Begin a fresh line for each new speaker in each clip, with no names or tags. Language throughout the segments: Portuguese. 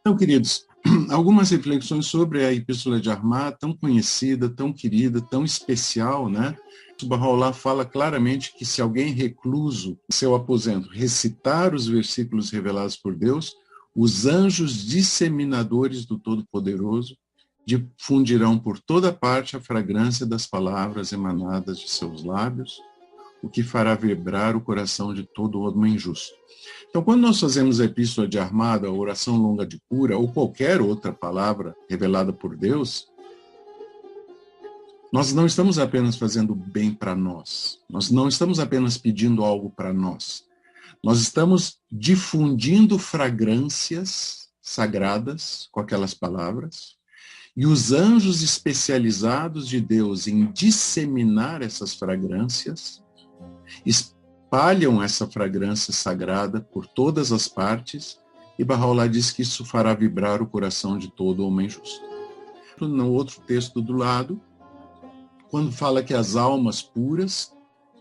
Então, queridos, algumas reflexões sobre a Epístola de Armad, tão conhecida, tão querida, tão especial, né? O Bahá'u'lláh fala claramente que se alguém recluso em seu aposento recitar os versículos revelados por Deus, os anjos disseminadores do Todo-Poderoso difundirão por toda parte a fragrância das palavras emanadas de seus lábios, o que fará vibrar o coração de todo homem justo. Então, quando nós fazemos a Epístola de Armad, a oração longa de cura, ou qualquer outra palavra revelada por Deus, nós não estamos apenas fazendo bem para nós. Nós não estamos apenas pedindo algo para nós. Nós estamos difundindo fragrâncias sagradas com aquelas palavras, e os anjos especializados de Deus em disseminar essas fragrâncias espalham essa fragrância sagrada por todas as partes, e Bahá'u'lláh diz que isso fará vibrar o coração de todo homem justo. No outro texto do lado, quando fala que as almas puras,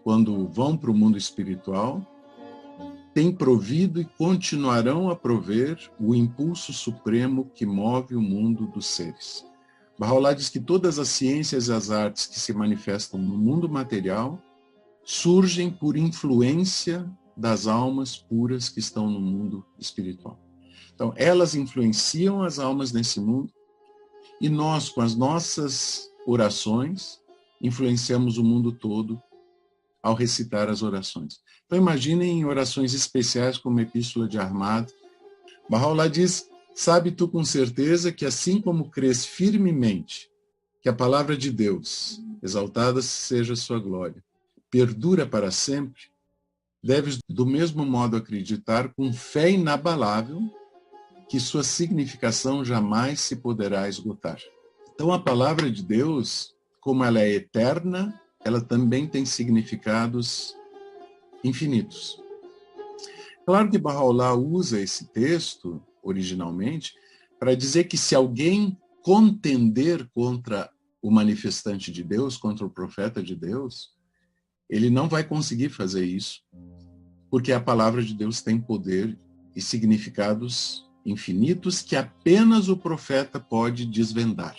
quando vão para o mundo espiritual, têm provido e continuarão a prover o impulso supremo que move o mundo dos seres. Bahá'u'lláh diz que todas as ciências e as artes que se manifestam no mundo material surgem por influência das almas puras que estão no mundo espiritual. Então, elas influenciam as almas nesse mundo, e nós, com as nossas orações, influenciamos o mundo todo ao recitar as orações. Então, imaginem orações especiais como a Epístola de Armad. Bahá'u'lláh diz: sabe tu com certeza que assim como crês firmemente que a palavra de Deus, exaltada seja sua glória, perdura para sempre, deves do mesmo modo acreditar com fé inabalável que sua significação jamais se poderá esgotar. Então, a palavra de Deus, como ela é eterna, ela também tem significados infinitos. Claro que Bahá'u'lláh usa esse texto, originalmente, para dizer que se alguém contender contra o manifestante de Deus, contra o profeta de Deus, ele não vai conseguir fazer isso, porque a palavra de Deus tem poder e significados infinitos que apenas o profeta pode desvendar.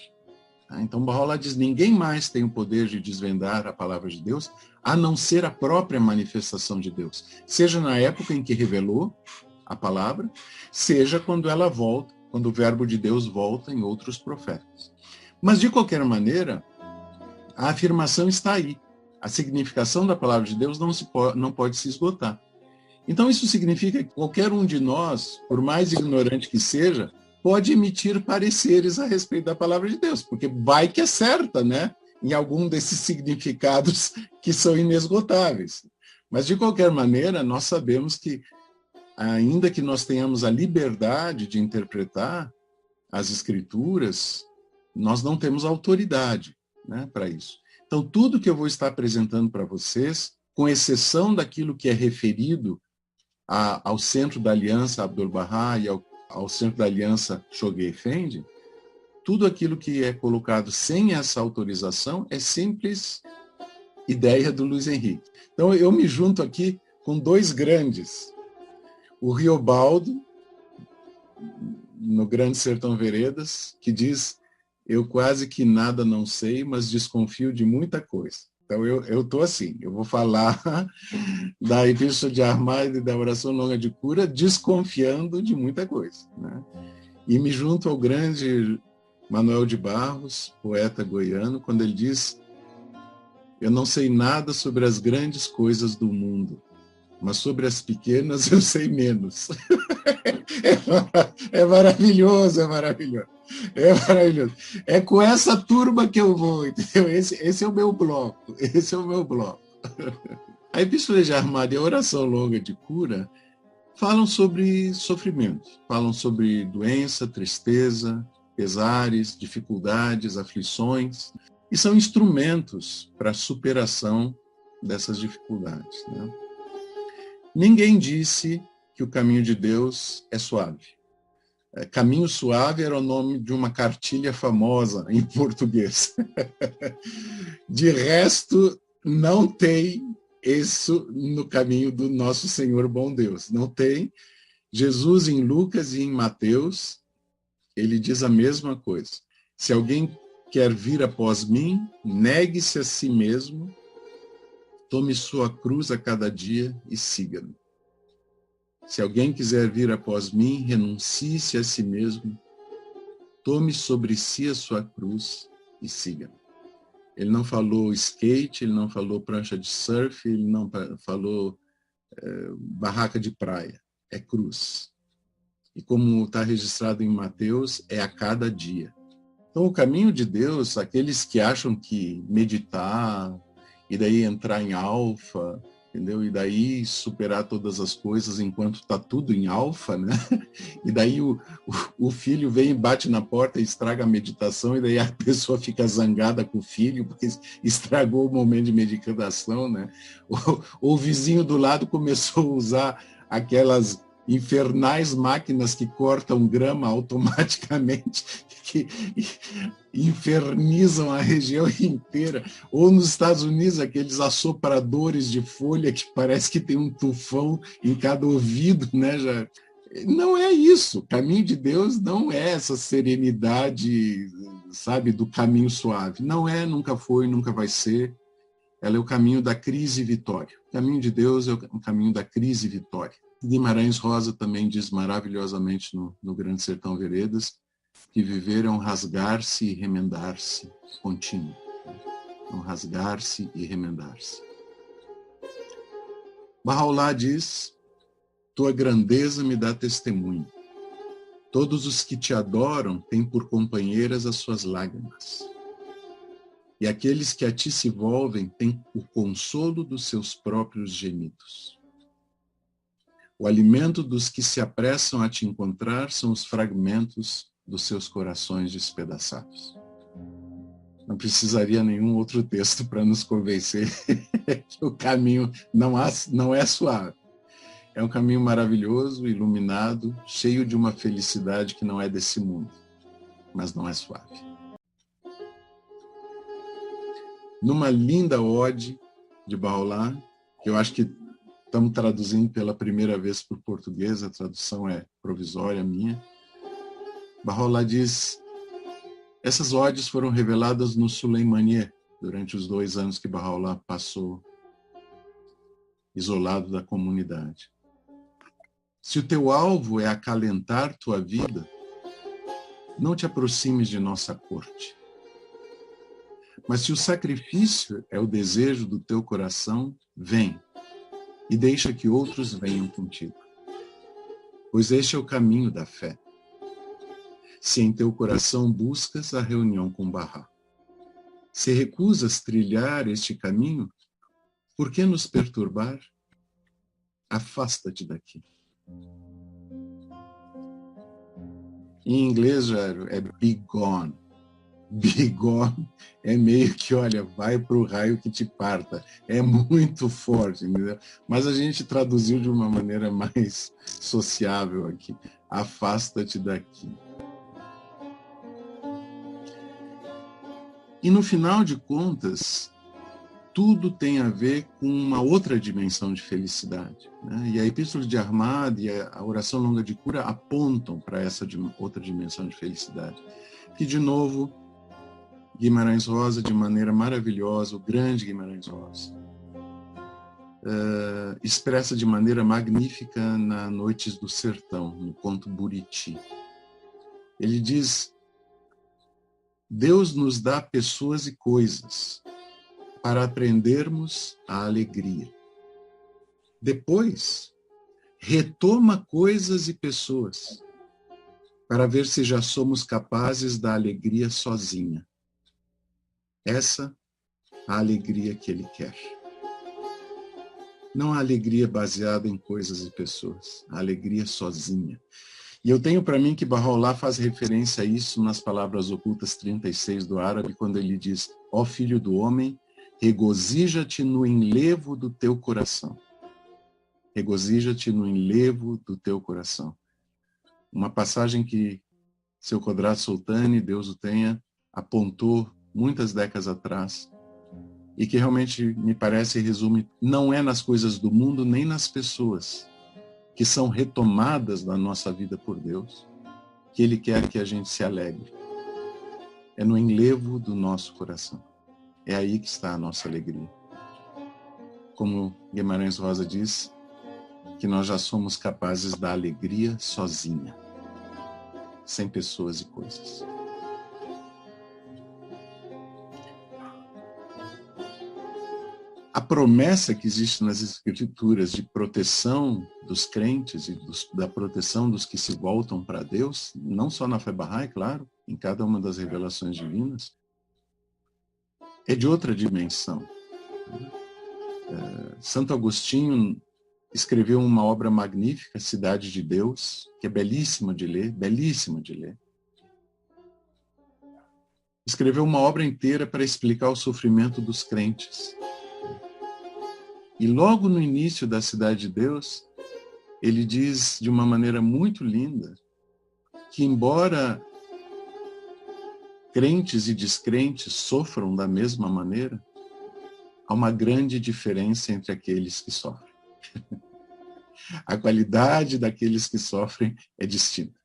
Então, Bahá'u'lláh diz: ninguém mais tem o poder de desvendar a palavra de Deus, a não ser a própria manifestação de Deus. Seja na época em que revelou a palavra, seja quando ela volta, quando o verbo de Deus volta em outros profetas. Mas, de qualquer maneira, a afirmação está aí. A significação da palavra de Deus não pode se esgotar. Então, isso significa que qualquer um de nós, por mais ignorante que seja, pode emitir pareceres a respeito da palavra de Deus, porque vai que é certa, né? Em algum desses significados que são inesgotáveis. Mas, de qualquer maneira, nós sabemos que, ainda que nós tenhamos a liberdade de interpretar as Escrituras, nós não temos autoridade, né, para isso. Então, tudo que eu vou estar apresentando para vocês, com exceção daquilo que é referido ao Centro da Aliança Abdu'l-Bahá e ao Centro da Aliança Choguei Effendi, tudo aquilo que é colocado sem essa autorização é simples ideia do Luiz Henrique. Então, eu me junto aqui com dois grandes. O Riobaldo, no Grande Sertão Veredas, que diz: eu quase que nada não sei, mas desconfio de muita coisa. Então, eu estou assim, eu vou falar da Epístola de Armad e da oração longa de cura, desconfiando de muita coisa, né? E me junto ao grande Manuel de Barros, poeta goiano, quando ele diz: eu não sei nada sobre as grandes coisas do mundo, mas sobre as pequenas eu sei menos. É maravilhoso, é maravilhoso. É maravilhoso. É com essa turma que eu vou, entendeu? Esse é o meu bloco. Esse é o meu bloco. A Epístola de Armad e a oração longa de cura falam sobre sofrimento, falam sobre doença, tristeza, pesares, dificuldades, aflições, e são instrumentos para a superação dessas dificuldades, né? Ninguém disse que o caminho de Deus é suave. Caminho Suave era o nome de uma cartilha famosa em português. De resto, não tem isso no caminho do nosso Senhor bom Deus. Não tem. Jesus, em Lucas e em Mateus, ele diz a mesma coisa. Se alguém quer vir após mim, negue-se a si mesmo, tome sua cruz a cada dia e siga-me. Se alguém quiser vir após mim, renuncie-se a si mesmo, tome sobre si a sua cruz e siga-me. Ele não falou skate, ele não falou prancha de surf, ele não falou barraca de praia. É cruz. E como está registrado em Mateus, é a cada dia. Então, o caminho de Deus, aqueles que acham que meditar, e daí entrar em alfa, entendeu? E daí superar todas as coisas enquanto está tudo em alfa, né? E daí o filho vem e bate na porta e estraga a meditação, e daí a pessoa fica zangada com o filho, porque estragou o momento de meditação, né? O vizinho do lado começou a usar aquelas infernais máquinas que cortam grama automaticamente, que infernizam a região inteira. Ou nos Estados Unidos, aqueles assopradores de folha que parece que tem um tufão em cada ouvido, né? Já... Não é isso. O caminho de Deus não é essa serenidade, sabe, do caminho suave. Não é, nunca foi, nunca vai ser. Ela é o caminho da crise e vitória. O caminho de Deus é o caminho da crise e vitória. Guimarães Rosa também diz maravilhosamente no Grande Sertão Veredas que viver é um rasgar-se e remendar-se contínuo. Um rasgar-se e remendar-se. Bahá'u'lláh diz: tua grandeza me dá testemunho. Todos os que te adoram têm por companheiras as suas lágrimas. E aqueles que a ti se volvem têm o consolo dos seus próprios gemidos. O alimento dos que se apressam a te encontrar são os fragmentos dos seus corações despedaçados. Não precisaria nenhum outro texto para nos convencer que o caminho não é suave. É um caminho maravilhoso, iluminado, cheio de uma felicidade que não é desse mundo, mas não é suave. Numa linda ode de Bahá'u'lláh, que eu acho que estamos traduzindo pela primeira vez para o português, a tradução é provisória minha. Bahá'u'lláh diz: essas odes foram reveladas no Suleimaniye, durante os 2 anos que Bahá'u'lláh passou isolado da comunidade. Se o teu alvo é acalentar tua vida, não te aproximes de nossa corte. Mas se o sacrifício é o desejo do teu coração, vem, e deixa que outros venham contigo. Pois este é o caminho da fé. Se em teu coração buscas a reunião com Bahá. Se recusas trilhar este caminho, por que nos perturbar? Afasta-te daqui. Em inglês, Jairo, é be gone. Be gone é meio que, olha, vai para o raio que te parta. É muito forte, entendeu? Mas a gente traduziu de uma maneira mais sociável aqui. Afasta-te daqui. E no final de contas, tudo tem a ver com uma outra dimensão de felicidade, né? E a Epístola de Ahmad e a oração longa de cura apontam para essa outra dimensão de felicidade. Que, de novo, Guimarães Rosa, de maneira maravilhosa, o grande Guimarães Rosa, expressa de maneira magnífica na Noites do Sertão, no conto Buriti. Ele diz: Deus nos dá pessoas e coisas para aprendermos a alegria. Depois, retoma coisas e pessoas para ver se já somos capazes da alegria sozinha. Essa é a alegria que Ele quer. Não a alegria baseada em coisas e pessoas, a alegria sozinha. E eu tenho para mim que Bahá'u'lláh faz referência a isso nas palavras ocultas 36 do árabe, quando ele diz: ó filho do homem, regozija-te no enlevo do teu coração. Regozija-te no enlevo do teu coração. Uma passagem que seu Kodrato Sultani, Deus o tenha, apontou muitas décadas atrás, e que realmente me parece resume, não é nas coisas do mundo nem nas pessoas que são retomadas da nossa vida por Deus, que Ele quer que a gente se alegre. É no enlevo do nosso coração. É aí que está a nossa alegria. Como Guimarães Rosa diz, que nós já somos capazes da alegria sozinha, sem pessoas e coisas. A promessa que existe nas Escrituras de proteção dos crentes e da proteção dos que se voltam para Deus, não só na fé Bahá'í, claro, em cada uma das revelações divinas, é de outra dimensão. Santo Agostinho escreveu uma obra magnífica, Cidade de Deus, que é belíssima de ler, belíssima de ler. Escreveu uma obra inteira para explicar o sofrimento dos crentes. E logo no início da Cidade de Deus, ele diz de uma maneira muito linda que, embora crentes e descrentes sofram da mesma maneira, há uma grande diferença entre aqueles que sofrem. A qualidade daqueles que sofrem é distinta.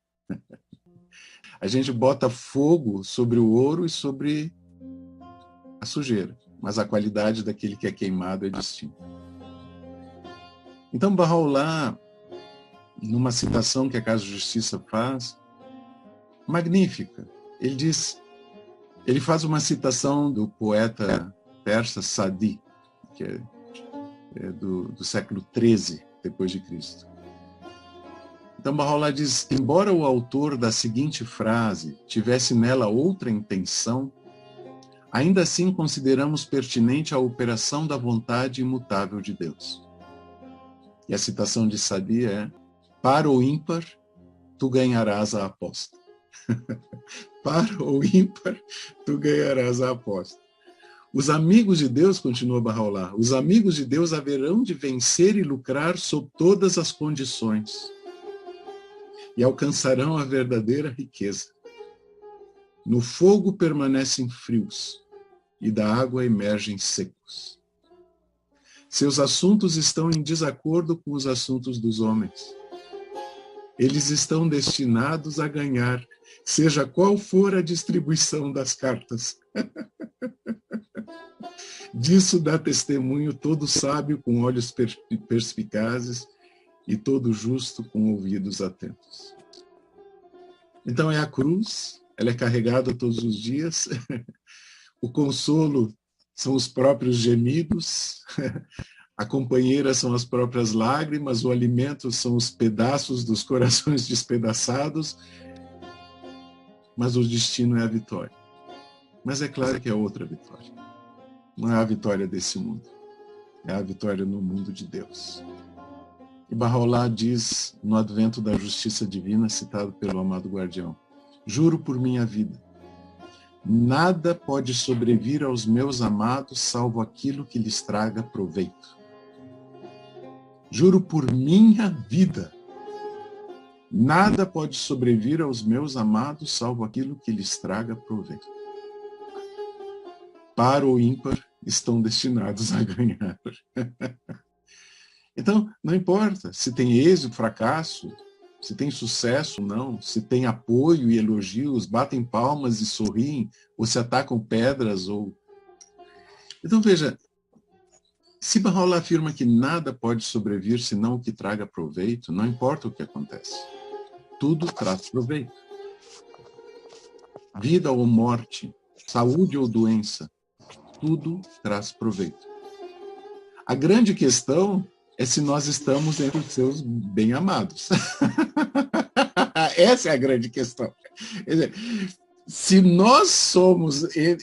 A gente bota fogo sobre o ouro e sobre a sujeira, mas a qualidade daquele que é queimado é distinta. Então, Baha'u'lláh, numa citação que a Casa de Justiça faz, magnífica, ele faz uma citação do poeta persa Sadi, que é do século XIII depois de Cristo. Então, Baha'u'lláh diz: embora o autor da seguinte frase tivesse nela outra intenção, ainda assim consideramos pertinente a operação da vontade imutável de Deus. E a citação de Sadi é: para o ímpar, tu ganharás a aposta. Para o ímpar, tu ganharás a aposta. Os amigos de Deus, continua Baha'u'lláh, os amigos de Deus haverão de vencer e lucrar sob todas as condições e alcançarão a verdadeira riqueza. No fogo permanecem frios e da água emergem secos. Seus assuntos estão em desacordo com os assuntos dos homens. Eles estão destinados a ganhar, seja qual for a distribuição das cartas. Disso dá testemunho todo sábio com olhos perspicazes e todo justo com ouvidos atentos. Então é a cruz, ela é carregada todos os dias. O consolo são os próprios gemidos, a companheira são as próprias lágrimas, o alimento são os pedaços dos corações despedaçados, mas o destino é a vitória. Mas é claro que é outra vitória. Não é a vitória desse mundo, é a vitória no mundo de Deus. E Baha'u'lláh diz no Advento da Justiça Divina, citado pelo amado guardião: juro por minha vida, nada pode sobrevir aos meus amados salvo aquilo que lhes traga proveito. Juro por minha vida, nada pode sobrevir aos meus amados salvo aquilo que lhes traga proveito. Para o ímpar, estão destinados a ganhar. Então, não importa se tem êxito, fracasso, se tem sucesso ou não, se tem apoio e elogios, batem palmas e sorriem, ou se atacam pedras. Então, veja, se Baha'u'lláh afirma que nada pode sobrevir senão o que traga proveito, não importa o que acontece. Tudo traz proveito. Vida ou morte, saúde ou doença, tudo traz proveito. A grande questão é se nós estamos entre os seus bem-amados. Essa é a grande questão. Quer dizer, se nós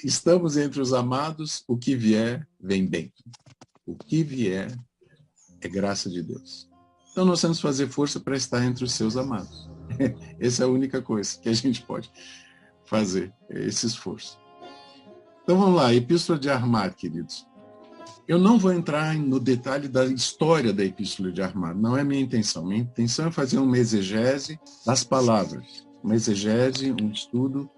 estamos entre os amados, o que vier, vem bem. O que vier é graça de Deus. Então nós temos que fazer força para estar entre os seus amados. Essa é a única coisa que a gente pode fazer, é esse esforço. Então vamos lá, Epístola de Ahmad, queridos. Eu não vou entrar no detalhe da história da Epístola de Ahmad, não é minha intenção. Minha intenção é fazer uma exegese das palavras, uma exegese, um estudo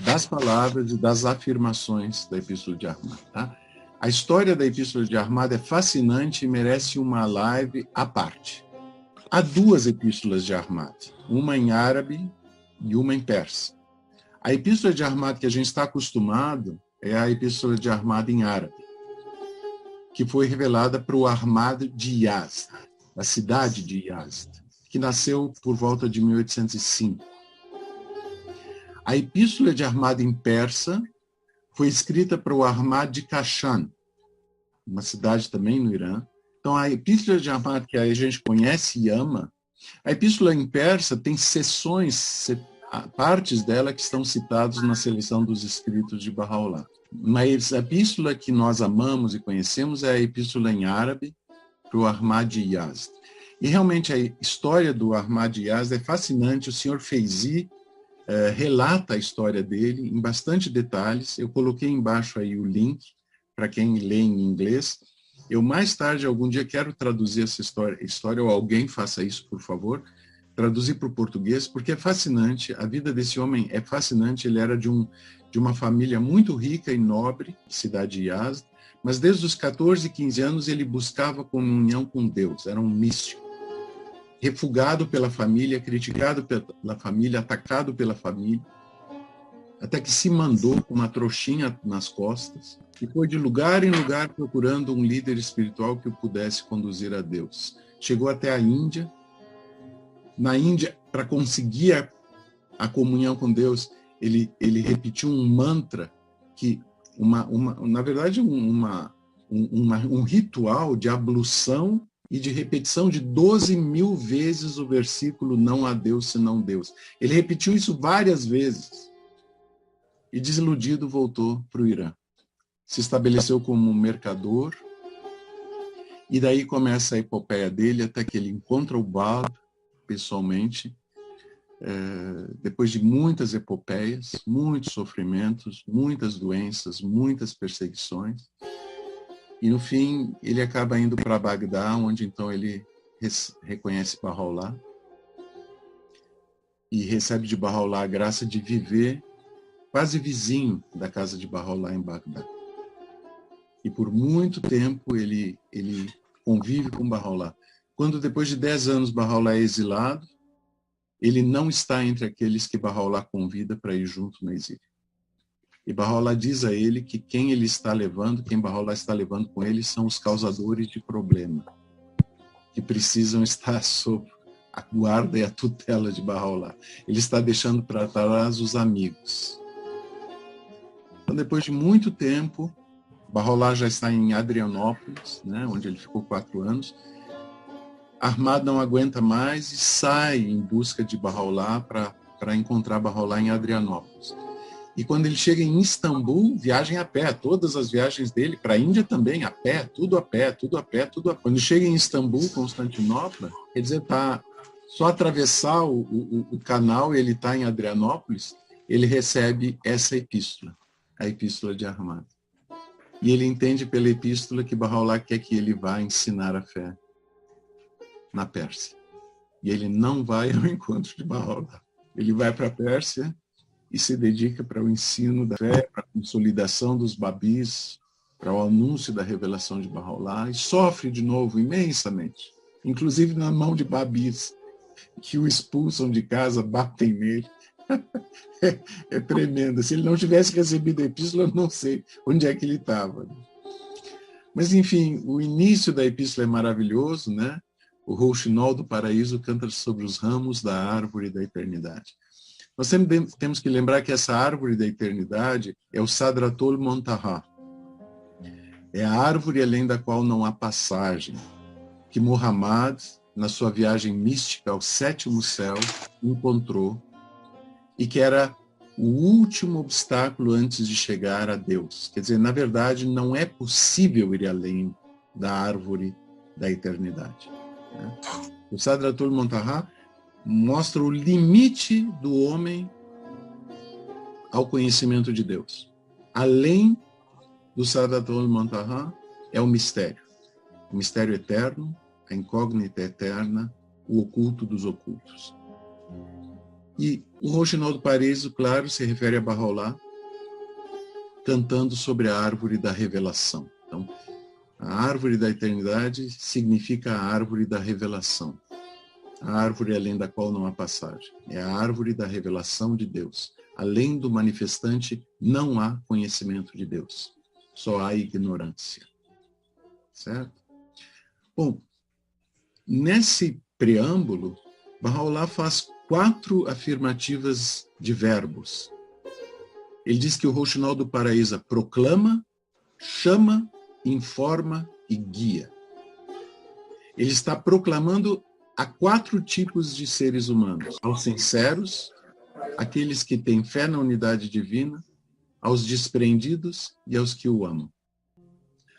das palavras e das afirmações da Epístola de Ahmad. Tá? A história da Epístola de Ahmad é fascinante e merece uma live à parte. Há duas epístolas de Ahmad, uma em árabe, e uma em persa. A epístola de Ahmad que a gente está acostumado é a epístola de Ahmad em árabe, que foi revelada para o Ahmad de Yazd, a cidade de Yazd, que nasceu por volta de 1805. A epístola de Ahmad em persa foi escrita para o Ahmad de Kashan, uma cidade também no Irã. Então, a epístola de Ahmad, que a gente conhece e ama, a epístola em persa tem seções, partes dela que estão citadas na seleção dos escritos de Bahá'u'lláh. Mas a epístola que nós amamos e conhecemos é a epístola em árabe para o Ahmad de Yazd. E realmente a história do Ahmad de Yazd é fascinante. O senhor Feizi relata a história dele em bastante detalhes. Eu coloquei embaixo aí o link para quem lê em inglês. Eu mais tarde, algum dia, quero traduzir essa história, ou alguém faça isso, por favor, traduzir para o português, porque é fascinante. A vida desse homem é fascinante. Ele era de uma família muito rica e nobre, cidade de Yazd, mas desde os 14, 15 anos ele buscava comunhão com Deus, era um místico. Refugado pela família, criticado pela família, atacado pela família, até que se mandou com uma trouxinha nas costas e foi de lugar em lugar procurando um líder espiritual que o pudesse conduzir a Deus. Chegou até a Índia. Na Índia, para conseguir a comunhão com Deus, ele repetiu um mantra, que na verdade, um ritual de ablução e de repetição de 12.000 vezes o versículo "não há Deus senão Deus". Ele repetiu isso várias vezes e, desiludido, voltou para o Irã. Se estabeleceu como mercador e daí começa a epopeia dele até que ele encontra o Bab pessoalmente, depois de muitas epopeias, muitos sofrimentos, muitas doenças, muitas perseguições. E, no fim, ele acaba indo para Bagdá, onde, então, ele reconhece Bahá'u'lláh e recebe de Bahá'u'lláh a graça de viver quase vizinho da casa de Bahá'u'lláh em Bagdá. E, por muito tempo, ele convive com Bahá'u'lláh. Quando, depois de 10 anos, Bahá'u'lláh é exilado, ele não está entre aqueles que Bahá'u'lláh convida para ir junto no exílio. E Bahá'u'lláh diz a ele que quem Bahá'u'lláh está levando com ele são os causadores de problema, que precisam estar sob a guarda e a tutela de Bahá'u'lláh. Ele está deixando para trás os amigos. Então, depois de muito tempo, Bahá'u'lláh já está em Adrianópolis, né, onde ele ficou 4 anos. Ahmad não aguenta mais e sai em busca de Bahá'u'lláh para encontrar Bahá'u'lláh em Adrianópolis. E quando ele chega em Istambul, viagem a pé, todas as viagens dele, para a Índia também, a pé, tudo a pé, tudo a pé, tudo a pé. Quando chega em Istambul, Constantinopla, quer dizer, só atravessar o canal e ele está em Adrianópolis, ele recebe essa epístola, a epístola de Ahmad. E ele entende pela epístola que Bahá'u'lláh quer que ele vá ensinar a fé na Pérsia. E ele não vai ao encontro de Bahá'u'lláh. Ele vai para a Pérsia e se dedica para o ensino da fé, para a consolidação dos babis, para o anúncio da revelação de Bahá'u'lláh, e sofre de novo imensamente, inclusive na mão de babis, que o expulsam de casa, batem nele. É tremendo. Se ele não tivesse recebido a epístola, eu não sei onde é que ele estava. Mas, enfim, o início da epístola é maravilhoso, né? O rouxinol do paraíso canta sobre os ramos da árvore da eternidade. Nós sempre temos que lembrar que essa árvore da eternidade é o Sadratul Muntaha. É a árvore além da qual não há passagem, que Muhammad, na sua viagem mística ao 7º céu, encontrou, e que era o último obstáculo antes de chegar a Deus. Quer dizer, na verdade, não é possível ir além da árvore da eternidade. O Sadratul Muntaha mostra o limite do homem ao conhecimento de Deus. Além do Sadratul Muntaha é o mistério eterno, a incógnita eterna, o oculto dos ocultos. E o rouxinol do paraíso, claro, se refere a Bahá'u'lláh cantando sobre a árvore da revelação. Então, a árvore da eternidade significa a árvore da revelação. a árvore além da qual não há passagem. É a árvore da revelação de Deus. Além do manifestante, não há conhecimento de Deus. Só há ignorância. Certo? Bom, nesse preâmbulo, Baha'u'lláh faz 4 afirmativas de verbos. Ele diz que o Rouxinol do Paraíso proclama, chama, informa e guia. Ele está proclamando a 4 tipos de seres humanos: aos sinceros, aqueles que têm fé na unidade divina, aos desprendidos e aos que o amam.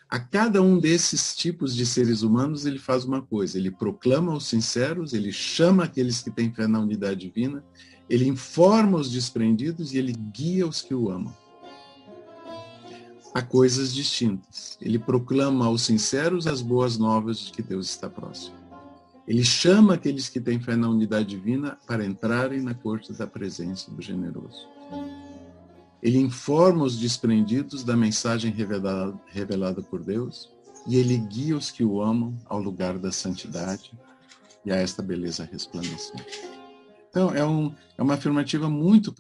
A cada um desses tipos de seres humanos, ele faz uma coisa: ele proclama os sinceros, ele chama aqueles que têm fé na unidade divina, ele informa os desprendidos e ele guia os que o amam. Há coisas distintas. Ele proclama aos sinceros as boas novas de que Deus está próximo. Ele chama aqueles que têm fé na unidade divina para entrarem na corte da presença do generoso. Ele informa os desprendidos da mensagem revelada por Deus e ele guia os que o amam ao lugar da santidade e a esta beleza resplandecente. Então, é uma afirmativa muito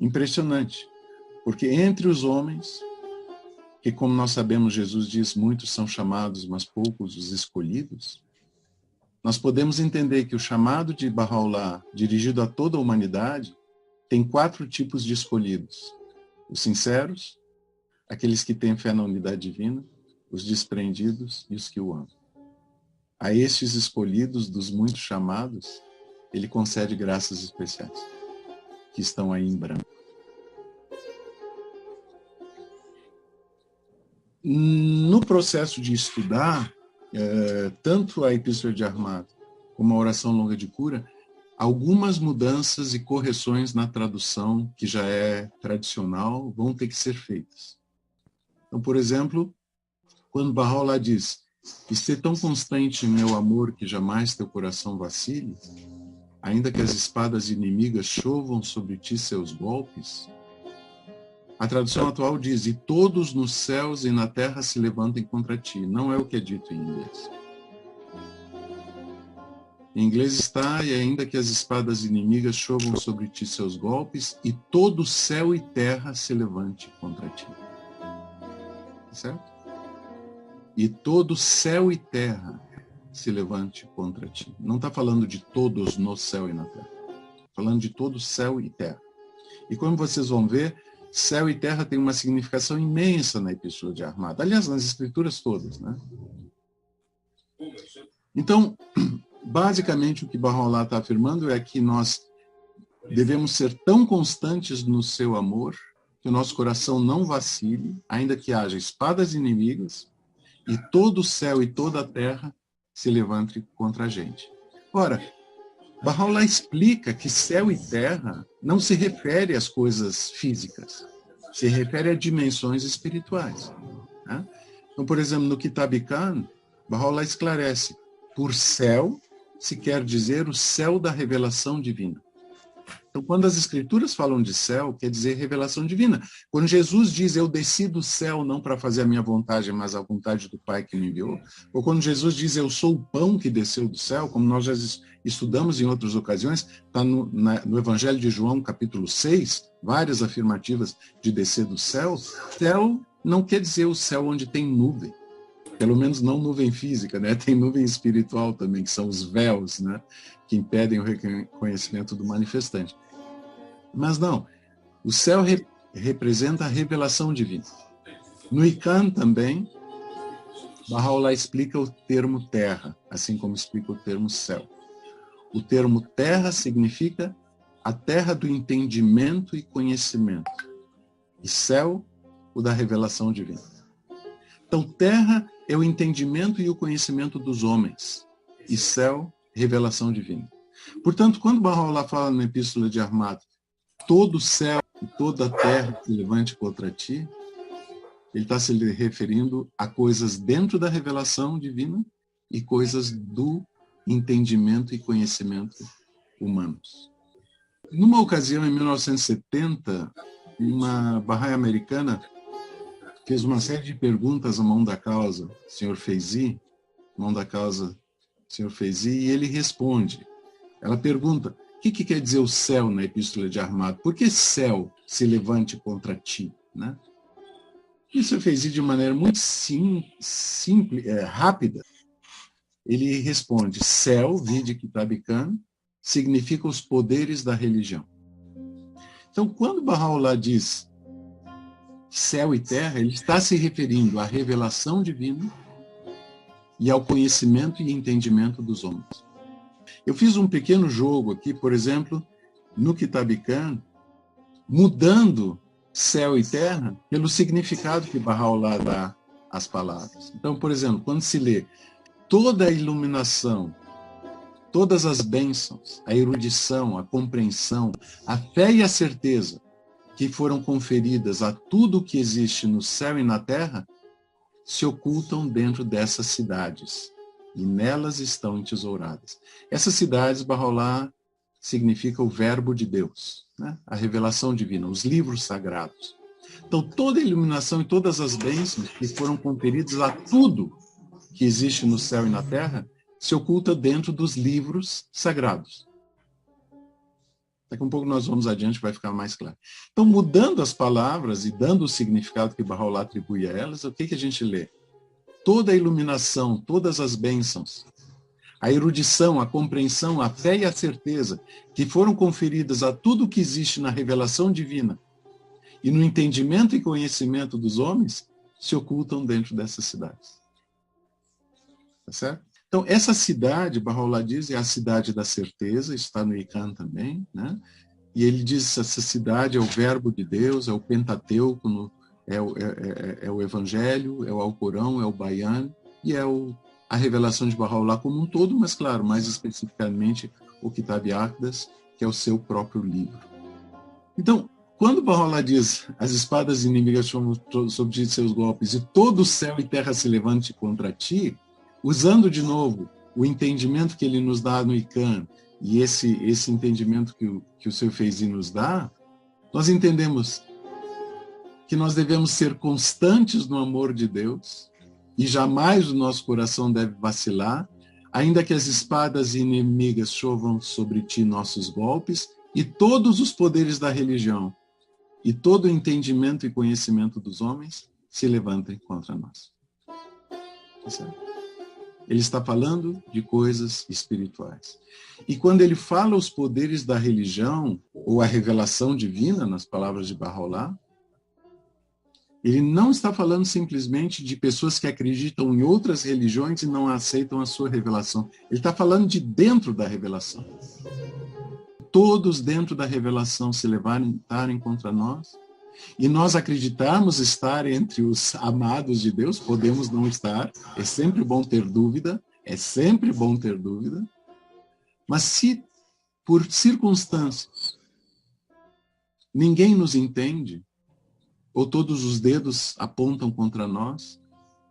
impressionante, porque entre os homens, que como nós sabemos, Jesus diz, muitos são chamados, mas poucos os escolhidos, nós podemos entender que o chamado de Baha'u'lláh, dirigido a toda a humanidade, tem 4 tipos de escolhidos: os sinceros, aqueles que têm fé na unidade divina, os desprendidos e os que o amam. A estes escolhidos dos muitos chamados, ele concede graças especiais, que estão aí em branco. No processo de estudar, tanto a Epístola de Ahmad como a Oração Longa de Cura, algumas mudanças e correções na tradução, que já é tradicional, vão ter que ser feitas. Então, por exemplo, quando Baha'u'lláh diz: "E ser tão constante em meu amor que jamais teu coração vacile, ainda que as espadas inimigas chovam sobre ti seus golpes", a tradução atual diz: "E todos nos céus e na terra se levantem contra ti". Não é o que é dito em inglês. Em inglês está: "E ainda que as espadas inimigas chovam sobre ti seus golpes, e todo céu e terra se levante contra ti". Certo? E todo céu e terra se levante contra ti. Não está falando de todos no céu e na terra. Está falando de todo céu e terra. E como vocês vão ver, céu e terra tem uma significação imensa na Epístola de Ahmad. Aliás, nas escrituras todas, né? Então, basicamente, o que Baha'u'lláh está afirmando é que nós devemos ser tão constantes no seu amor que o nosso coração não vacile, ainda que haja espadas inimigas, e todo o céu e toda a terra se levante contra a gente. Ora, Baha'u'lláh explica que céu e terra não se refere às coisas físicas, se refere a dimensões espirituais. Né? Então, por exemplo, no Kitab Khan, Baha'u'lláh esclarece: por céu se quer dizer o céu da revelação divina. Então, quando as escrituras falam de céu, quer dizer revelação divina. Quando Jesus diz: "Eu desci do céu não para fazer a minha vontade, mas a vontade do Pai que me enviou", ou quando Jesus diz: "Eu sou o pão que desceu do céu", como nós já estudamos em outras ocasiões, está no Evangelho de João, capítulo 6, várias afirmativas de descer do céu. Céu não quer dizer o céu onde tem nuvem. Pelo menos não nuvem física, né? Tem nuvem espiritual também, que são os véus, né? Que impedem o reconhecimento do manifestante. Mas não, o céu representa a revelação divina. No Ican também, Baha'u'lláh explica o termo terra, assim como explica o termo céu. O termo terra significa a terra do entendimento e conhecimento. E céu, o da revelação divina. Então, terra é o entendimento e o conhecimento dos homens. E céu, revelação divina. Portanto, quando Baha'u'lláh fala na Epístola de Ahmad: "Todo o céu e toda a terra se levante contra ti", ele está se referindo a coisas dentro da revelação divina e coisas do entendimento e conhecimento humanos. Numa ocasião, em 1970, uma Bahá'í americana fez uma série de perguntas à mão da causa, Sr. Feizi, mão da causa, Sr. Feizi, e ele responde. Ela pergunta, o que quer dizer o céu na epístola de Armado? Por que céu se levante contra ti? Né? Isso fez de maneira muito simples, rápida. Ele responde, céu, vide Kitabikan, significa os poderes da religião. Então, quando Bahá'u'lláh diz céu e terra, ele está se referindo à revelação divina e ao conhecimento e entendimento dos homens. Eu fiz um pequeno jogo aqui, por exemplo, no Kitabikan, mudando céu e terra pelo significado que Bahá'u'lláh dá às palavras. Então, por exemplo, quando se lê toda a iluminação, todas as bênçãos, a erudição, a compreensão, a fé e a certeza que foram conferidas a tudo o que existe no céu e na terra, se ocultam dentro dessas cidades, e nelas estão entesouradas. Essas cidades, Bahá'u'lláh, significa o verbo de Deus, né? A revelação divina, os livros sagrados. Então, toda a iluminação e todas as bênçãos que foram conferidas a tudo que existe no céu e na terra, se oculta dentro dos livros sagrados. Daqui a um pouco nós vamos adiante, vai ficar mais claro. Então, mudando as palavras e dando o significado que Bahá'u'lláh atribui a elas, o que a gente lê? Toda a iluminação, todas as bênçãos, a erudição, a compreensão, a fé e a certeza que foram conferidas a tudo que existe na revelação divina e no entendimento e conhecimento dos homens, se ocultam dentro dessas cidades. Tá certo? Então, essa cidade, Bahá'u'lláh diz, é a cidade da certeza, está no Iqan também, né? E ele diz que essa cidade é o verbo de Deus, é o Pentateuco, é o Evangelho, é o Alcorão, é o Bayan, e é a revelação de Bahá'u'lláh como um todo, mas, claro, mais especificamente o Kitab Aqdas, que é o seu próprio livro. Então, quando Bahá'u'lláh diz as espadas inimigas sobre ti seus golpes e todo o céu e terra se levante contra ti, usando de novo o entendimento que ele nos dá no Iqan e esse entendimento que o seu Feizi nos dá, nós entendemos que nós devemos ser constantes no amor de Deus e jamais o nosso coração deve vacilar, ainda que as espadas inimigas chovam sobre ti nossos golpes e todos os poderes da religião e todo o entendimento e conhecimento dos homens se levantem contra nós. Certo? Ele está falando de coisas espirituais. E quando ele fala os poderes da religião, ou a revelação divina, nas palavras de Bahá'u'lláh, ele não está falando simplesmente de pessoas que acreditam em outras religiões e não aceitam a sua revelação. Ele está falando de dentro da revelação. Todos dentro da revelação se levantarem contra nós, e nós acreditarmos estar entre os amados de Deus, podemos não estar, é sempre bom ter dúvida, mas se por circunstâncias ninguém nos entende, ou todos os dedos apontam contra nós,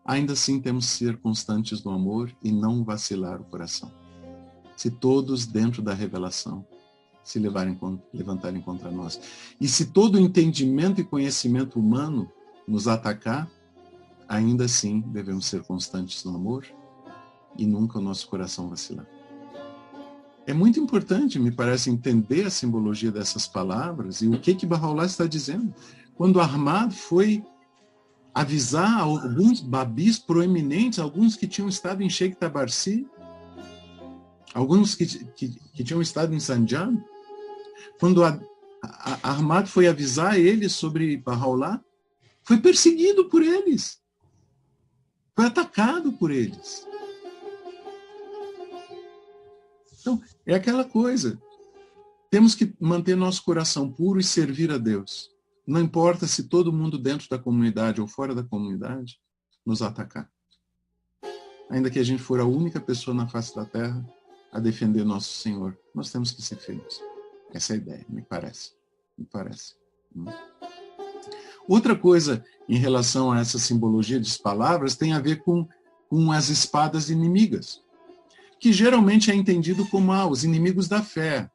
ainda assim temos que ser constantes no amor e não vacilar o coração. Se todos dentro da revelação se levantarem contra nós. E se todo entendimento e conhecimento humano nos atacar, ainda assim devemos ser constantes no amor e nunca o nosso coração vacilar. É muito importante, me parece, entender a simbologia dessas palavras e o que Bahá'u'lláh está dizendo. Quando Ahmad foi avisar alguns babis proeminentes, alguns que tinham estado em Sheikh Tabarsi, alguns que tinham estado em Zanjan, quando Ahmad foi avisar eles sobre Bahá'u'lláh, foi perseguido por eles, foi atacado por eles. Então, é aquela coisa, temos que manter nosso coração puro e servir a Deus. Não importa se todo mundo dentro da comunidade ou fora da comunidade nos atacar. Ainda que a gente for a única pessoa na face da terra a defender nosso Senhor, nós temos que ser firmes. Essa é a ideia, me parece. Outra coisa em relação a essa simbologia de palavras tem a ver com as espadas inimigas, que geralmente é entendido como os inimigos da fé,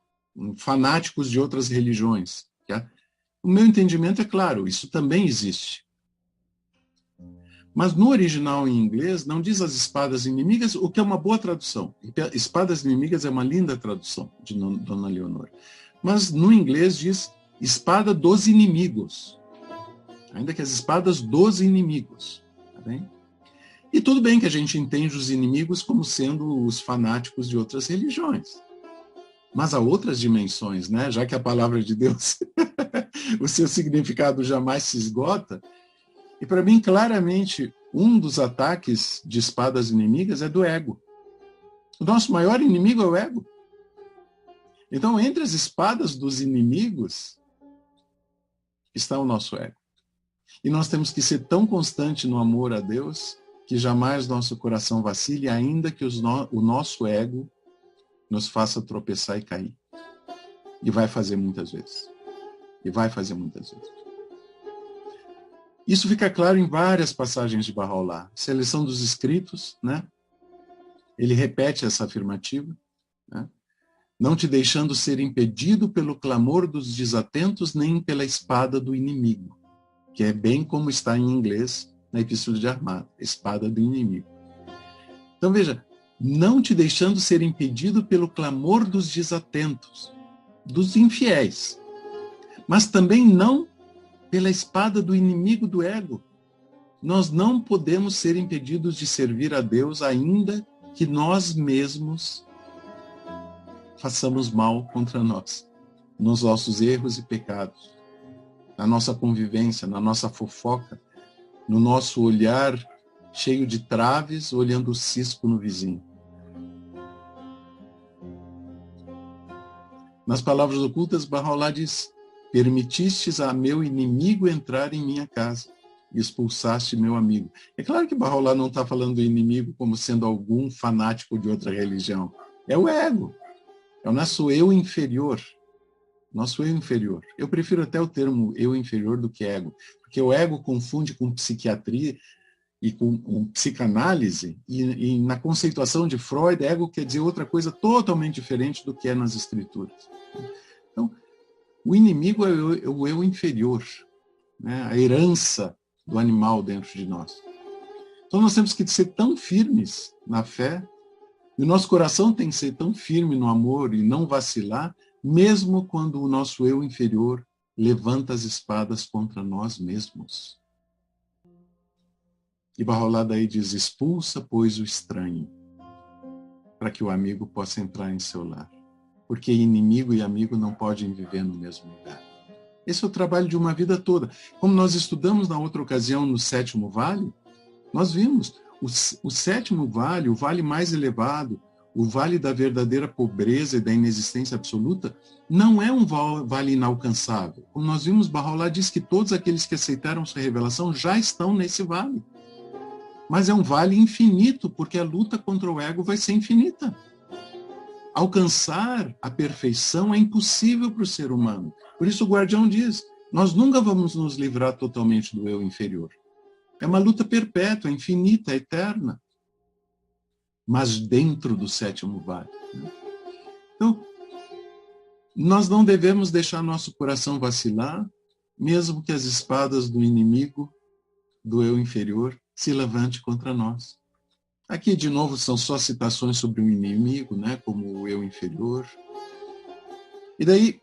fanáticos de outras religiões. O meu entendimento é claro, isso também existe. Mas no original em inglês não diz as espadas inimigas, o que é uma boa tradução. Espadas inimigas é uma linda tradução de Dona Leonor. Mas no inglês diz espada dos inimigos. Ainda que as espadas dos inimigos. Tá bem? E tudo bem que a gente entende os inimigos como sendo os fanáticos de outras religiões. Mas há outras dimensões, né? Já que a palavra de Deus, o seu significado jamais se esgota. E para mim, claramente, um dos ataques de espadas inimigas é do ego. O nosso maior inimigo é o ego. Então, entre as espadas dos inimigos está o nosso ego. E nós temos que ser tão constante no amor a Deus que jamais nosso coração vacile, ainda que o nosso ego nos faça tropeçar e cair. E vai fazer muitas vezes. E vai fazer muitas vezes. Isso fica claro em várias passagens de Bahá'u'lláh. Seleção dos escritos, né? Ele repete essa afirmativa, né? Não te deixando ser impedido pelo clamor dos desatentos, nem pela espada do inimigo, que é bem como está em inglês na Epístola de Armado, espada do inimigo. Então veja, não te deixando ser impedido pelo clamor dos desatentos, dos infiéis, mas também não pela espada do inimigo do ego. Nós não podemos ser impedidos de servir a Deus, ainda que nós mesmos façamos mal contra nós, nos nossos erros e pecados, na nossa convivência, na nossa fofoca, no nosso olhar cheio de traves, olhando o cisco no vizinho. Nas palavras ocultas, Bahá'u'lláh diz: permitistes a meu inimigo entrar em minha casa e expulsaste meu amigo. É claro que Bahá'u'lláh não está falando do inimigo como sendo algum fanático de outra religião. É o ego. É o nosso eu inferior. Nosso eu inferior. Eu prefiro até o termo eu inferior do que ego, porque o ego confunde com psiquiatria e com psicanálise, e na conceituação de Freud, ego quer dizer outra coisa totalmente diferente do que é nas escrituras. Então, o inimigo é o eu inferior, né? A herança do animal dentro de nós. Então nós temos que ser tão firmes na fé, e o nosso coração tem que ser tão firme no amor e não vacilar, mesmo quando o nosso eu inferior levanta as espadas contra nós mesmos. E Bahá'u'lláh daí diz: expulsa, pois, o estranho, para que o amigo possa entrar em seu lar. Porque inimigo e amigo não podem viver no mesmo lugar. Esse é o trabalho de uma vida toda. Como nós estudamos na outra ocasião no Sétimo Vale, nós vimos o Sétimo Vale, o vale mais elevado, o vale da verdadeira pobreza e da inexistência absoluta, não é um vale inalcançável. Como nós vimos, Bahá'u'lláh diz que todos aqueles que aceitaram sua revelação já estão nesse vale. Mas é um vale infinito, porque a luta contra o ego vai ser infinita. Alcançar a perfeição é impossível para o ser humano. Por isso o guardião diz: nós nunca vamos nos livrar totalmente do eu inferior. É uma luta perpétua, infinita, eterna. Mas dentro do sétimo vale. Então, nós não devemos deixar nosso coração vacilar, mesmo que as espadas do inimigo, do eu inferior, se levante contra nós. Aqui, de novo, são só citações sobre o inimigo, né, como o eu inferior. E daí,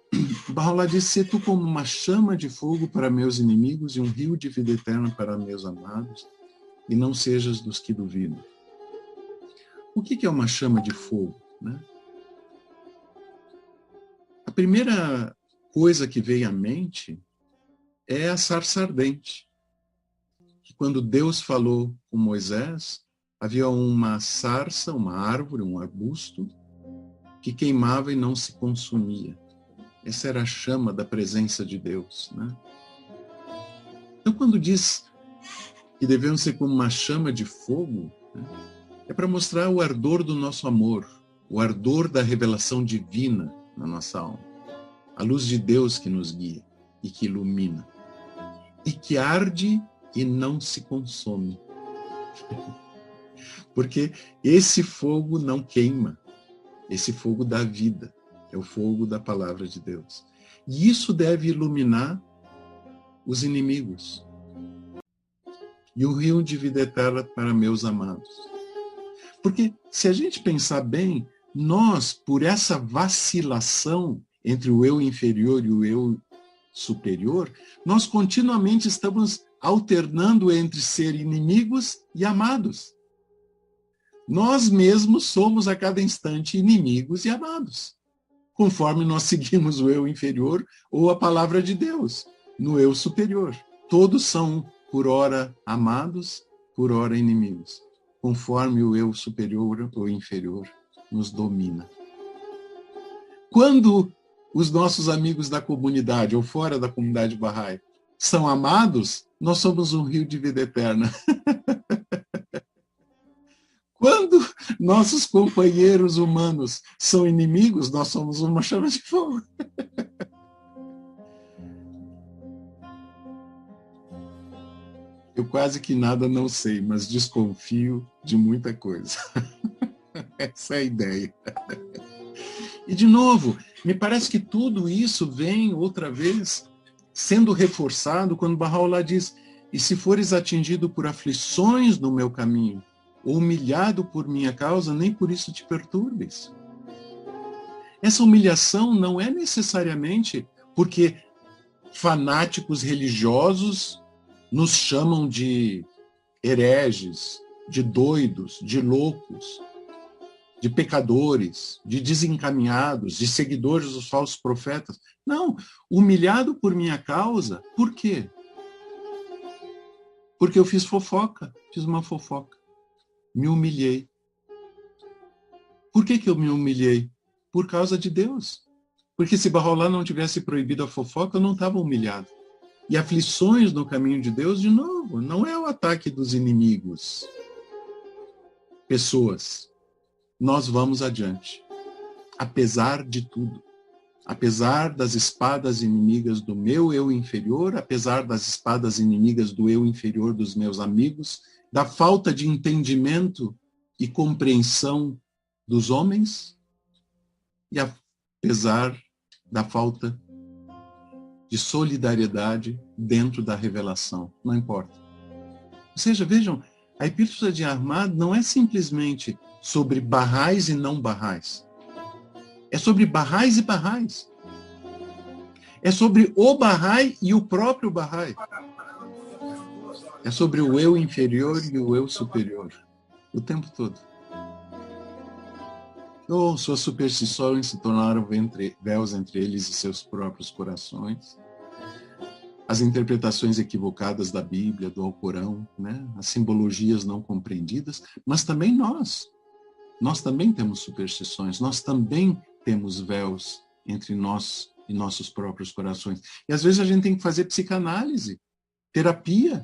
Bahá'u'lláh diz: se tu como uma chama de fogo para meus inimigos e um rio de vida eterna para meus amados, e não sejas dos que duvidam. O que é uma chama de fogo, né? A primeira coisa que veio à mente é a sarça ardente. Que quando Deus falou com Moisés, havia uma sarça, uma árvore, um arbusto, que queimava e não se consumia. Essa era a chama da presença de Deus, né? Então, quando diz que devemos ser como uma chama de fogo, né, é para mostrar o ardor do nosso amor, o ardor da revelação divina na nossa alma. A luz de Deus que nos guia e que ilumina. E que arde e não se consome. Porque esse fogo não queima. Esse fogo dá vida. É o fogo da palavra de Deus. E isso deve iluminar os inimigos. e um rio de vida eterna para meus amados. Porque se a gente pensar bem, nós, por essa vacilação entre o eu inferior e o eu superior, nós continuamente estamos alternando entre ser inimigos e amados. Nós mesmos somos a cada instante inimigos e amados, conforme nós seguimos o eu inferior ou a palavra de Deus, no eu superior. Todos são, por ora, amados, por ora, inimigos, conforme o eu superior ou inferior nos domina. Quando os nossos amigos da comunidade ou fora da comunidade Bahá'í são amados, nós somos um rio de vida eterna. Quando nossos companheiros humanos são inimigos, nós somos uma chama de fogo. Eu quase que nada não sei, mas desconfio de muita coisa. Essa é a ideia. E, de novo, me parece que tudo isso vem, outra vez, sendo reforçado quando Baha'u'lláh diz: e se fores atingido por aflições no meu caminho, ou humilhado por minha causa, nem por isso te perturbes. Essa humilhação não é necessariamente porque fanáticos religiosos nos chamam de hereges, de doidos, de loucos, de pecadores, de desencaminhados, de seguidores dos falsos profetas. Não, humilhado por minha causa, por quê? Porque eu fiz uma fofoca. Me humilhei. Por que eu me humilhei? Por causa de Deus. Porque se Baha'u'lláh não tivesse proibido a fofoca, eu não estava humilhado. E aflições no caminho de Deus, de novo, não é o ataque dos inimigos. Pessoas, nós vamos adiante. Apesar de tudo. Apesar das espadas inimigas do meu eu inferior, apesar das espadas inimigas do eu inferior dos meus amigos, da falta de entendimento e compreensão dos homens, e apesar da falta de solidariedade dentro da revelação, não importa. Ou seja, vejam, a Epístola de Ahmad não é simplesmente sobre Bahá'ís e não Bahá'ís. É sobre Bahá'ís e Bahá'ís. É sobre o Bahá'í e o próprio Bahá'í. É sobre o eu inferior e o eu superior. O tempo todo. Oh, suas superstições se tornaram véus entre eles e seus próprios corações. As interpretações equivocadas da Bíblia, do Alcorão, né? As simbologias não compreendidas, mas também nós. Nós também temos superstições, nós também temos véus entre nós e nossos próprios corações. E às vezes a gente tem que fazer psicanálise, terapia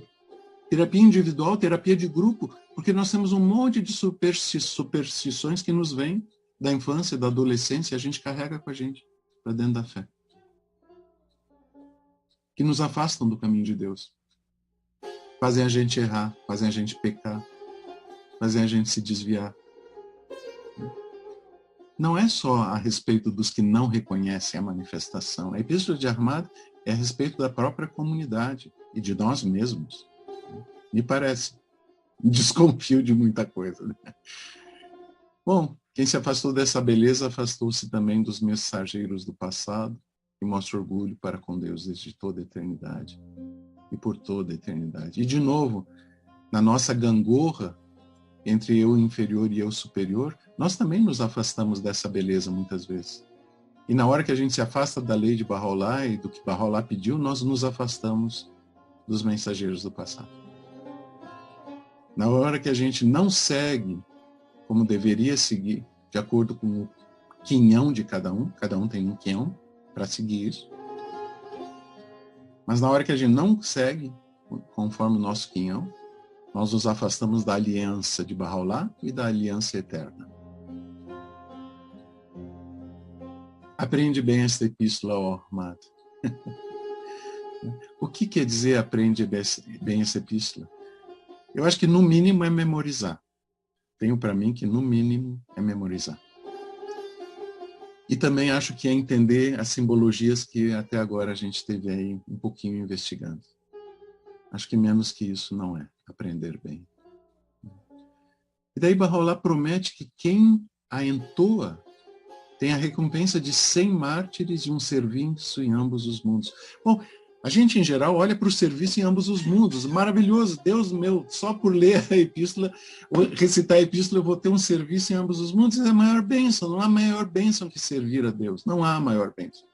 individual, terapia de grupo, porque nós temos um monte de superstições que nos vêm da infância, da adolescência, e a gente carrega com a gente para dentro da fé. Que nos afastam do caminho de Deus. Fazem a gente errar, fazem a gente pecar, fazem a gente se desviar. Não é só a respeito dos que não reconhecem a manifestação. A Epístola de Ahmad é a respeito da própria comunidade e de nós mesmos. Me parece. Desconfio de muita coisa. Né? Bom, quem se afastou dessa beleza afastou-se também dos mensageiros do passado e mostra orgulho para com Deus desde toda a eternidade e por toda a eternidade. E, de novo, na nossa gangorra entre eu inferior e eu superior, nós também nos afastamos dessa beleza muitas vezes. E na hora que a gente se afasta da lei de Baha'u'lláh e do que Baha'u'lláh pediu, nós nos afastamos dos mensageiros do passado. Na hora que a gente não segue como deveria seguir, de acordo com o quinhão de cada um tem um quinhão para seguir isso. Mas na hora que a gente não segue conforme o nosso quinhão, nós nos afastamos da aliança de Baha'u'lláh e da aliança eterna. Aprende bem esta epístola, ó Ahmad. O que quer dizer aprende bem essa epístola? Eu acho que no mínimo é memorizar. Tenho para mim que no mínimo é memorizar. E também acho que é entender as simbologias que até agora a gente esteve aí um pouquinho investigando. Acho que menos que isso não é. aprender bem. E daí Bahá'u'lláh promete que quem a entoa tem a recompensa de 100 mártires e um serviço em ambos os mundos. Bom, a gente, em geral, olha para o serviço em ambos os mundos. Maravilhoso, Deus meu, só por ler a epístola, ou recitar a epístola, eu vou ter um serviço em ambos os mundos. Isso é a maior bênção. Não há maior bênção que servir a Deus. Não há maior bênção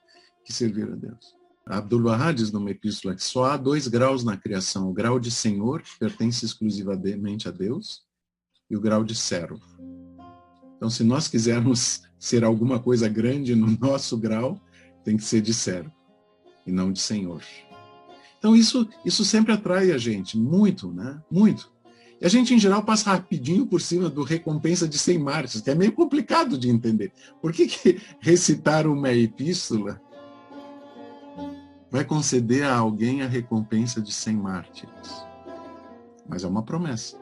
que servir a Deus. Abdu'l-Bahá diz numa epístola que só há 2 graus na criação. O grau de Senhor, que pertence exclusivamente a Deus, e o grau de servo. Então, se nós quisermos ser alguma coisa grande no nosso grau, tem que ser de servo e não de senhor. Então isso sempre atrai a gente, muito, né? Muito. E a gente, em geral, passa rapidinho por cima do recompensa de 100 mártires, que é meio complicado de entender. Por que recitar uma epístola vai conceder a alguém a recompensa de 100 mártires? Mas é uma promessa.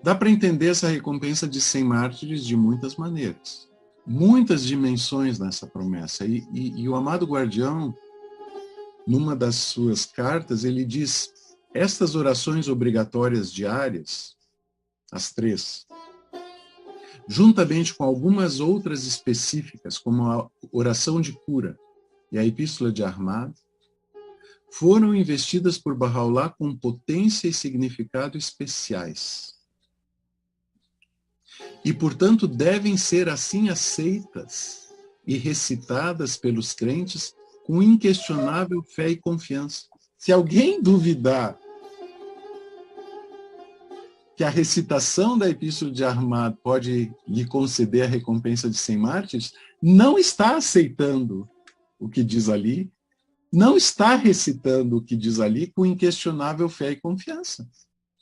Dá para entender essa recompensa de 100 mártires de muitas maneiras. Muitas dimensões nessa promessa. E o amado guardião, numa das suas cartas, ele diz: estas orações obrigatórias diárias, as 3, juntamente com algumas outras específicas, como a oração de cura e a epístola de Ahmad, foram investidas por Bahá'u'lláh com potência e significado especiais. E, portanto, devem ser assim aceitas e recitadas pelos crentes com inquestionável fé e confiança. Se alguém duvidar que a recitação da Epístola de Ahmad pode lhe conceder a recompensa de 100 mártires, não está aceitando o que diz ali, não está recitando o que diz ali com inquestionável fé e confiança,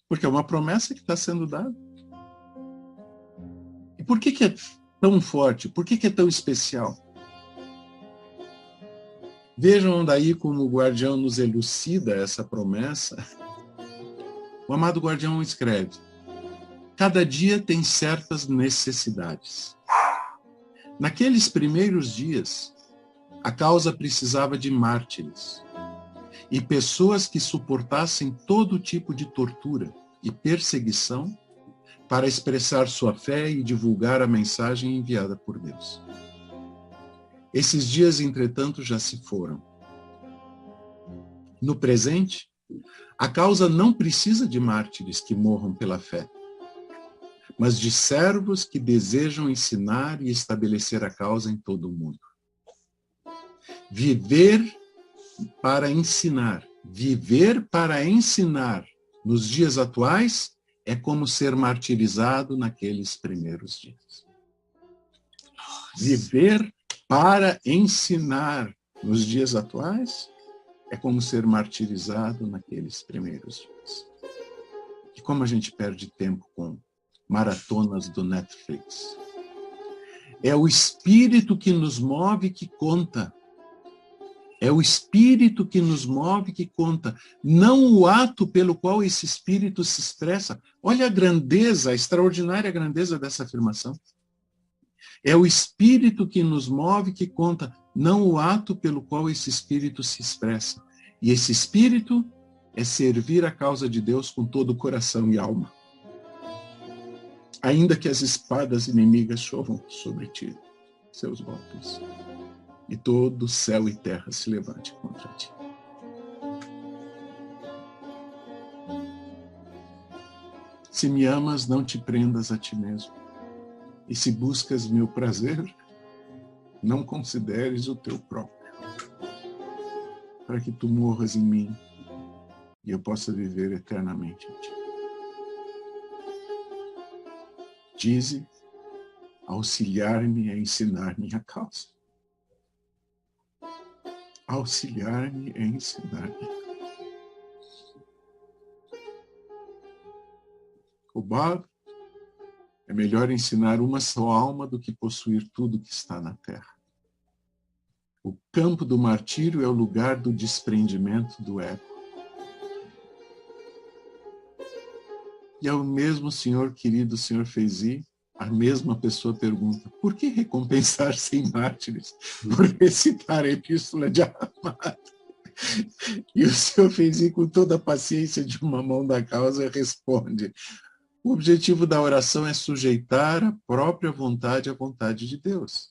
porque é uma promessa que está sendo dada. E por que é tão forte? Por que é tão especial? Vejam daí como o guardião nos elucida essa promessa. O amado guardião escreve: cada dia tem certas necessidades. Naqueles primeiros dias, a causa precisava de mártires e pessoas que suportassem todo tipo de tortura e perseguição para expressar sua fé e divulgar a mensagem enviada por Deus. Esses dias, entretanto, já se foram. No presente, a causa não precisa de mártires que morram pela fé, mas de servos que desejam ensinar e estabelecer a causa em todo o mundo. Viver para ensinar nos dias atuais é como ser martirizado naqueles primeiros dias. Viver para ensinar nos dias atuais é como ser martirizado naqueles primeiros dias. E como a gente perde tempo com maratonas do Netflix. É o espírito que nos move que conta. É o espírito que nos move que conta, não o ato pelo qual esse espírito se expressa. Olha a grandeza, a extraordinária grandeza dessa afirmação. É o espírito que nos move que conta, não o ato pelo qual esse espírito se expressa. E esse espírito é servir a causa de Deus com todo o coração e alma. Ainda que as espadas inimigas chovam sobre ti, seus golpes, e todo céu e terra se levante contra ti. Se me amas, não te prendas a ti mesmo. E se buscas meu prazer, não consideres o teu próprio, para que tu morras em mim e eu possa viver eternamente em ti. Dize, auxiliar-me a ensinar minha causa. Auxiliar-me a ensinar minha causa. Obad, é melhor ensinar uma só alma do que possuir tudo que está na terra. O campo do martírio é o lugar do desprendimento do ego. E ao mesmo Senhor querido, Senhor Feyzi, a mesma pessoa pergunta: por que recompensar 100 mártires por recitar a Epístola de Ahmad? E o seu Feizinho, com toda a paciência de uma mão da causa, responde: o objetivo da oração é sujeitar a própria vontade à vontade de Deus.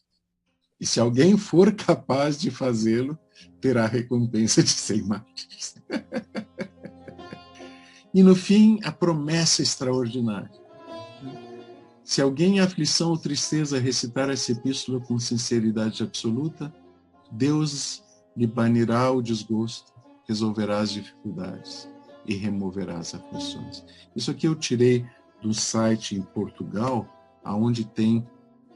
E se alguém for capaz de fazê-lo, terá a recompensa de 100 mártires. E no fim, a promessa extraordinária. Se alguém em aflição ou tristeza recitar essa epístola com sinceridade absoluta, Deus lhe banirá o desgosto, resolverá as dificuldades e removerá as aflições. Isso aqui eu tirei do site em Portugal, onde tem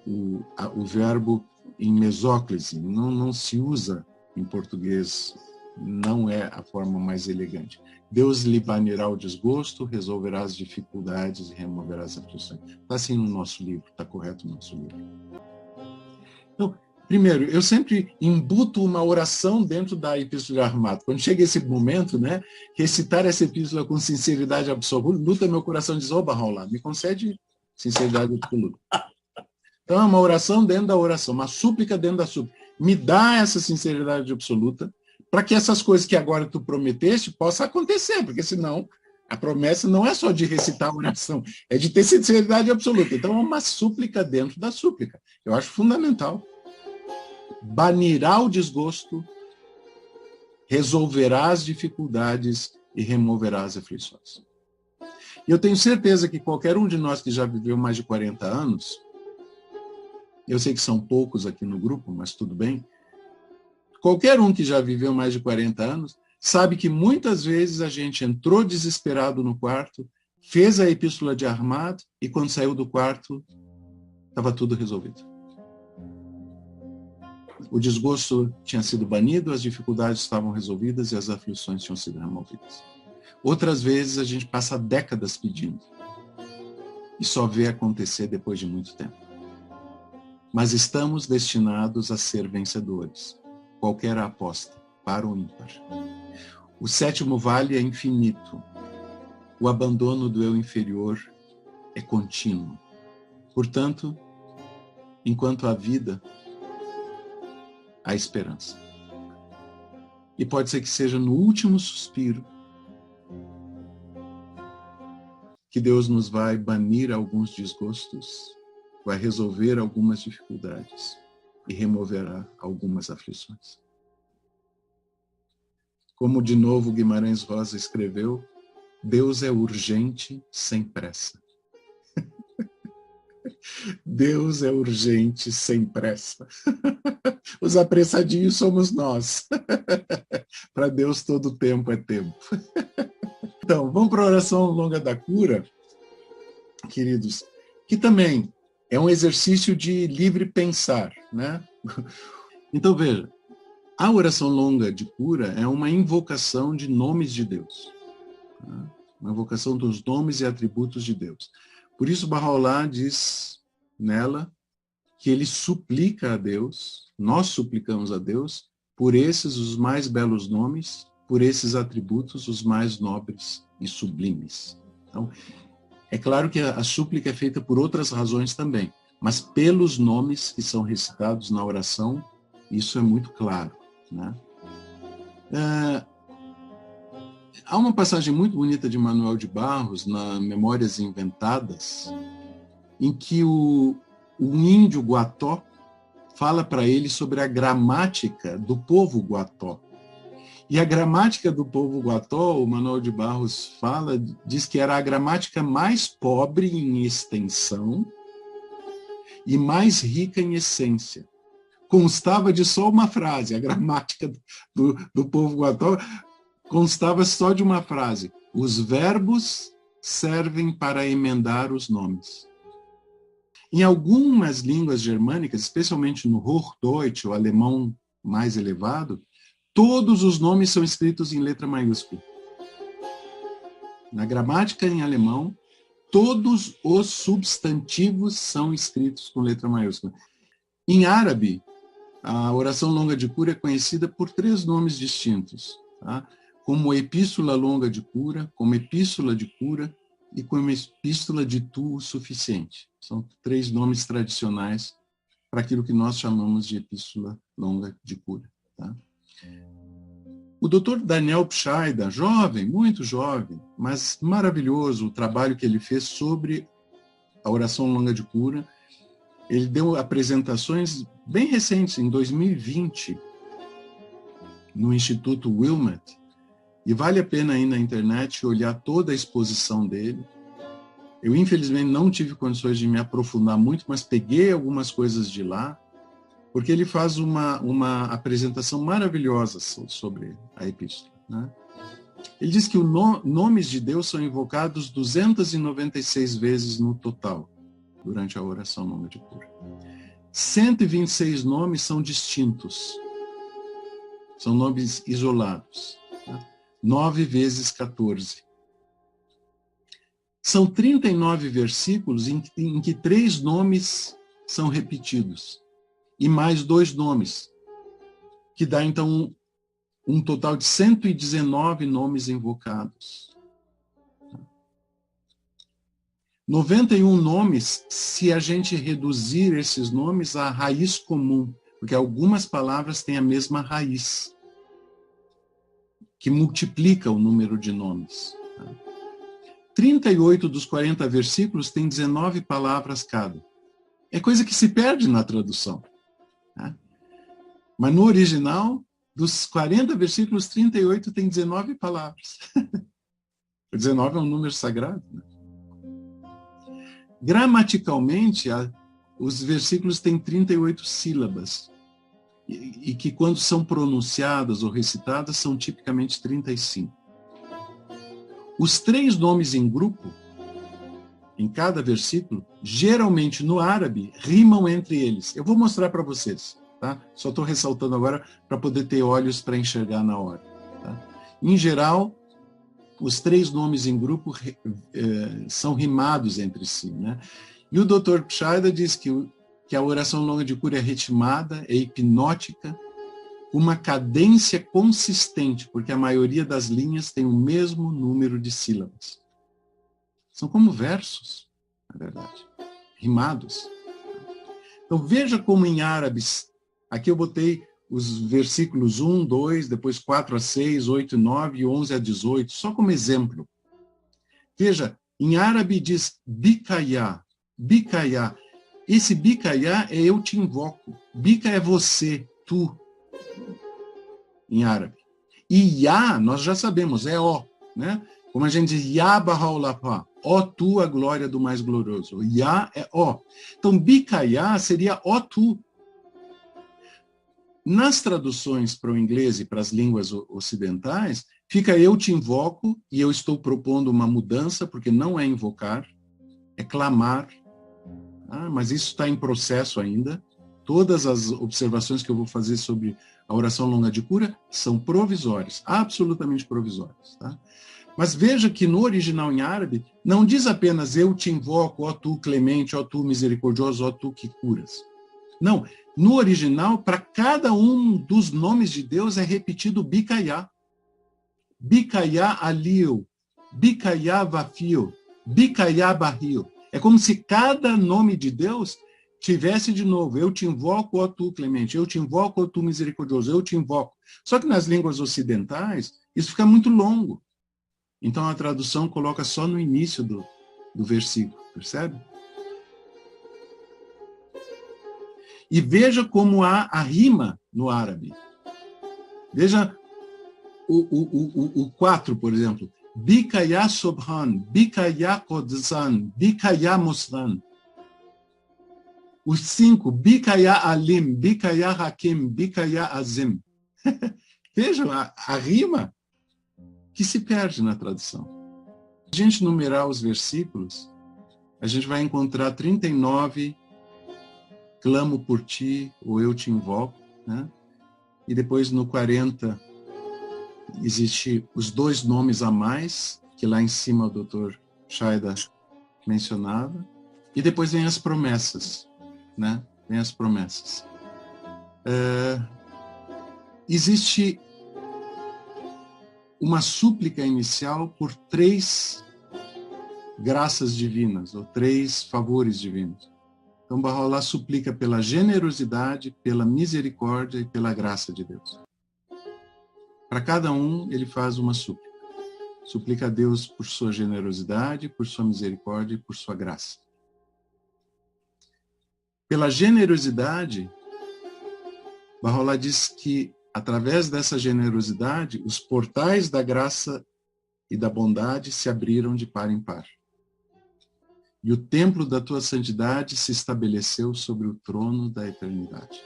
o verbo em mesóclise. Não se usa em português, não é a forma mais elegante. Deus lhe banirá o desgosto, resolverá as dificuldades e removerá as aflições. Está assim no nosso livro, está correto no nosso livro. Então, primeiro, eu sempre embuto uma oração dentro da Epístola de Armato. Quando chega esse momento, né, recitar essa epístola com sinceridade absoluta, meu coração diz: oba, Raulá, me concede sinceridade absoluta. Então, é uma oração dentro da oração, uma súplica dentro da súplica. Me dá essa sinceridade absoluta, para que essas coisas que agora tu prometeste possam acontecer, porque senão a promessa não é só de recitar a oração, é de ter sinceridade absoluta. Então, é uma súplica dentro da súplica. Eu acho fundamental. Banirá o desgosto, resolverá as dificuldades e removerá as aflições. E eu tenho certeza que qualquer um de nós que já viveu mais de 40 anos, eu sei que são poucos aqui no grupo, mas tudo bem, qualquer um que já viveu mais de 40 anos sabe que muitas vezes a gente entrou desesperado no quarto, fez a epístola de Armato e quando saiu do quarto estava tudo resolvido. O desgosto tinha sido banido, as dificuldades estavam resolvidas e as aflições tinham sido removidas. Outras vezes a gente passa décadas pedindo e só vê acontecer depois de muito tempo. Mas estamos destinados a ser vencedores. Qualquer aposta, par ou ímpar. O sétimo vale é infinito. O abandono do eu inferior é contínuo. Portanto, enquanto há vida, há esperança. E pode ser que seja no último suspiro que Deus nos vai banir alguns desgostos, vai resolver algumas dificuldades e removerá algumas aflições. Como de novo Guimarães Rosa escreveu, Deus é urgente sem pressa. Deus é urgente sem pressa. Os apressadinhos somos nós. Para Deus todo tempo é tempo. Então, vamos para a oração longa da cura, queridos, que também é um exercício de livre pensar, né? Então, veja, a oração longa de cura é uma invocação de nomes de Deus. Né? Uma invocação dos nomes e atributos de Deus. Por isso, Bahá'u'lláh diz nela que ele suplica a Deus, nós suplicamos a Deus, por esses os mais belos nomes, por esses atributos os mais nobres e sublimes. Então, é claro que a súplica é feita por outras razões também, mas pelos nomes que são recitados na oração, isso é muito claro. Né? Há uma passagem muito bonita de Manuel de Barros, na Memórias Inventadas, em que o índio Guató fala para ele sobre a gramática do povo Guató. E a gramática do povo Guató, o Manuel de Barros fala, diz que era a gramática mais pobre em extensão e mais rica em essência. Constava de só uma frase, a gramática do povo Guató constava só de uma frase: os verbos servem para emendar os nomes. Em algumas línguas germânicas, especialmente no Hochdeutsch, o alemão mais elevado, todos os nomes são escritos em letra maiúscula. Na gramática em alemão, todos os substantivos são escritos com letra maiúscula. Em árabe, a oração longa de cura é conhecida por 3 nomes distintos, tá? Como epístola longa de cura, como epístola de cura e como epístola de tu o suficiente. São 3 nomes tradicionais para aquilo que nós chamamos de epístola longa de cura. Tá? O Dr. Daniel Pshida, jovem, muito jovem, mas maravilhoso o trabalho que ele fez sobre a oração longa de cura. Ele deu apresentações bem recentes, em 2020, no Instituto Wilmette, e vale a pena ir na internet olhar toda a exposição dele. Eu, infelizmente, não tive condições de me aprofundar muito, mas peguei algumas coisas de lá, porque ele faz uma apresentação maravilhosa sobre a epístola, né? Ele diz que os nomes de Deus são invocados 296 vezes no total, durante a oração longa de cura. 126 nomes são distintos, são nomes isolados, né? 9 vezes 14. São 39 versículos em que 3 nomes são repetidos, e mais 2 nomes, que dá então um total de 119 nomes invocados. 91 nomes, se a gente reduzir esses nomes à raiz comum, porque algumas palavras têm a mesma raiz, que multiplica o número de nomes. 38 dos 40 versículos têm 19 palavras cada. É coisa que se perde na tradução, né? Mas no original, dos 40 versículos, 38 tem 19 palavras. 19 é um número sagrado, né? Gramaticalmente, os versículos têm 38 sílabas, e que quando são pronunciadas ou recitadas, são tipicamente 35. Os 3 nomes em grupo, em cada versículo, geralmente no árabe, rimam entre eles. Eu vou mostrar para vocês, tá? Só estou ressaltando agora para poder ter olhos para enxergar na hora, tá? Em geral, os 3 nomes em grupo são rimados entre si, né? E o Dr. Pshida diz que a oração longa de cura é ritmada, é hipnótica, uma cadência consistente, porque a maioria das linhas tem o mesmo número de sílabas. São como versos, na verdade, rimados. Então veja como em árabes, aqui eu botei os versículos 1, 2, depois 4 a 6, 8 e 9 e 11 a 18, só como exemplo. Veja, em árabe diz bikaya, bikaya. Esse bikaya é eu te invoco. Bika é você, tu, em árabe. E ya, nós já sabemos, é ó, né? Como a gente diz, ya bahaulapá, ó tu, a glória do mais glorioso. Ya é ó. Então, bikaya seria ó tu. Nas traduções para o inglês e para as línguas ocidentais, fica eu te invoco, e eu estou propondo uma mudança, porque não é invocar, é clamar. Mas isso está em processo ainda. Todas as observações que eu vou fazer sobre a oração longa de cura são provisórias, absolutamente provisórias, tá? Mas veja que no original em árabe, não diz apenas eu te invoco, ó tu clemente, ó tu misericordioso, ó tu que curas. Não, no original, para cada um dos nomes de Deus é repetido bikaya. Bikaya alio, bikaya vafio, bikaya barrio. É como se cada nome de Deus tivesse de novo, eu te invoco, ó tu clemente, eu te invoco, ó tu misericordioso, eu te invoco. Só que nas línguas ocidentais, isso fica muito longo. Então a tradução coloca só no início do versículo, percebe? E veja como há a rima no árabe. Veja o 4, por exemplo. Bikaya Subhan, Bikaya Kodzan, Bikaya Musran. Os 5, Bikaya Alim, Bikaya Hakim, Bikaya Azim. Vejam a rima que se perde na tradução. Se a gente numerar os versículos, a gente vai encontrar 39, clamo por ti, ou eu te invoco, né? E depois no 40, existe os 2 nomes a mais, que lá em cima o Dr. Pshida mencionava, e depois vem as promessas, né? Vem as promessas. Existe uma súplica inicial por 3 graças divinas, ou 3 favores divinos. Então, Bahá'u'lláh suplica pela generosidade, pela misericórdia e pela graça de Deus. Para cada um, ele faz uma súplica. Suplica a Deus por sua generosidade, por sua misericórdia e por sua graça. Pela generosidade, Baha'u'lláh diz que, através dessa generosidade, os portais da graça e da bondade se abriram de par em par. E o templo da tua santidade se estabeleceu sobre o trono da eternidade.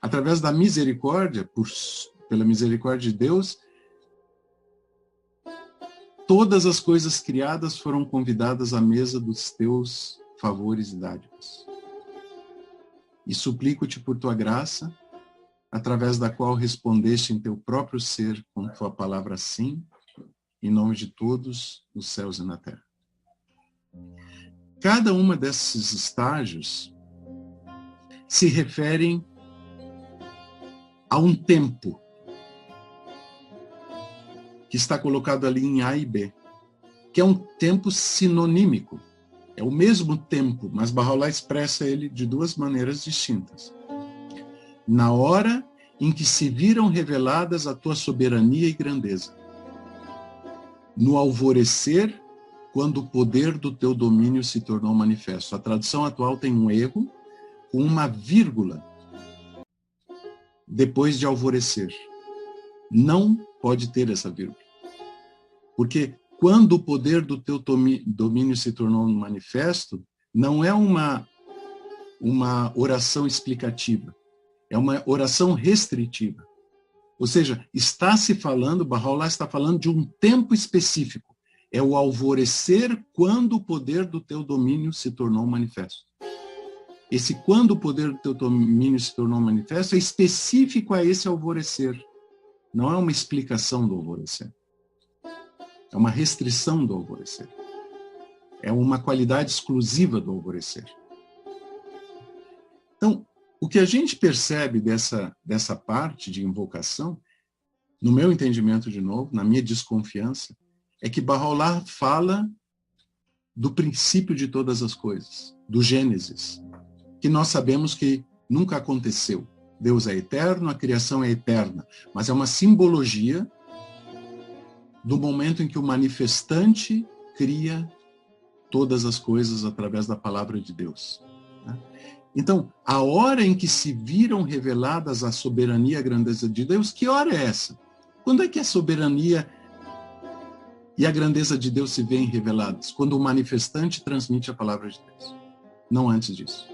Através da misericórdia, pela misericórdia de Deus, todas as coisas criadas foram convidadas à mesa dos teus favores e dádivas. E suplico-te por tua graça, através da qual respondeste em teu próprio ser com tua palavra sim, em nome de todos os céus e na terra. Cada uma desses estágios se referem a um tempo que está colocado ali em A e B, que é um tempo sinonímico. É o mesmo tempo, mas Baha'u'lláh expressa ele de duas maneiras distintas. Na hora em que se viram reveladas a tua soberania e grandeza. No alvorecer, quando o poder do teu domínio se tornou manifesto. A tradução atual tem um erro, com uma vírgula depois de alvorecer. Não pode ter essa vírgula. Porque quando o poder do teu domínio se tornou manifesto, não é uma oração explicativa, é uma oração restritiva. Ou seja, está se falando, Baha'u'lláh está falando de um tempo específico. É o alvorecer quando o poder do teu domínio se tornou manifesto. Esse quando o poder do teu domínio se tornou manifesto é específico a esse alvorecer. Não é uma explicação do alvorecer. É uma restrição do alvorecer. É uma qualidade exclusiva do alvorecer. Então, o que a gente percebe dessa parte de invocação, no meu entendimento de novo, na minha desconfiança, é que Baha'u'lláh fala do princípio de todas as coisas, do Gênesis, que nós sabemos que nunca aconteceu. Deus é eterno, a criação é eterna, mas é uma simbologia do momento em que o manifestante cria todas as coisas através da palavra de Deus. Então, a hora em que se viram reveladas a soberania e a grandeza de Deus, que hora é essa? Quando é que a soberania e a grandeza de Deus se veem reveladas? Quando o manifestante transmite a palavra de Deus. Não antes disso.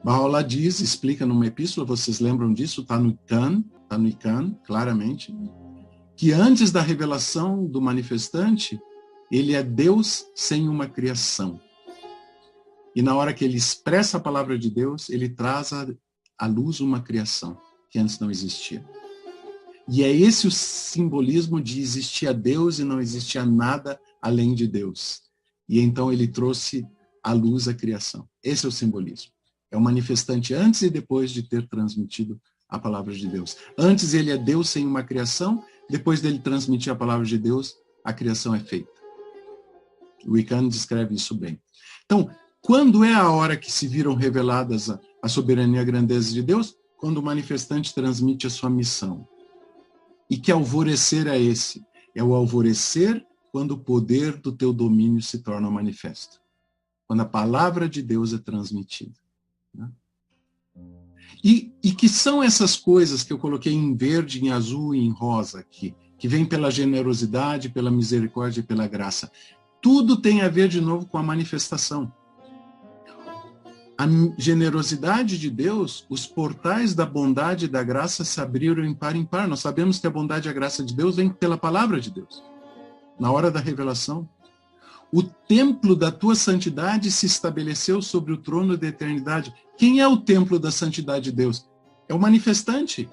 Baha'u'lláh diz, explica numa epístola, vocês lembram disso? Está no Ican, claramente, que antes da revelação do manifestante, ele é Deus sem uma criação. E na hora que ele expressa a palavra de Deus, ele traz à luz uma criação que antes não existia. E é esse o simbolismo de existia Deus e não existia nada além de Deus. E então ele trouxe à luz a criação. Esse é o simbolismo. É o manifestante antes e depois de ter transmitido a palavra de Deus. Antes ele é Deus sem uma criação, depois dele transmitir a palavra de Deus, a criação é feita. O Ican descreve isso bem. Então, quando é a hora que se viram reveladas a soberania e a grandeza de Deus? Quando o manifestante transmite a sua missão. E que alvorecer é esse? É o alvorecer quando o poder do teu domínio se torna manifesto. Quando a palavra de Deus é transmitida. E que são essas coisas que eu coloquei em verde, em azul e em rosa aqui, que vem pela generosidade, pela misericórdia e pela graça. Tudo tem a ver, de novo, com a manifestação. A generosidade de Deus, os portais da bondade e da graça se abriram em par. Nós sabemos que a bondade e a graça de Deus vem pela palavra de Deus, na hora da revelação. O templo da tua santidade se estabeleceu sobre o trono da eternidade. Quem é o templo da santidade de Deus? É o manifestante.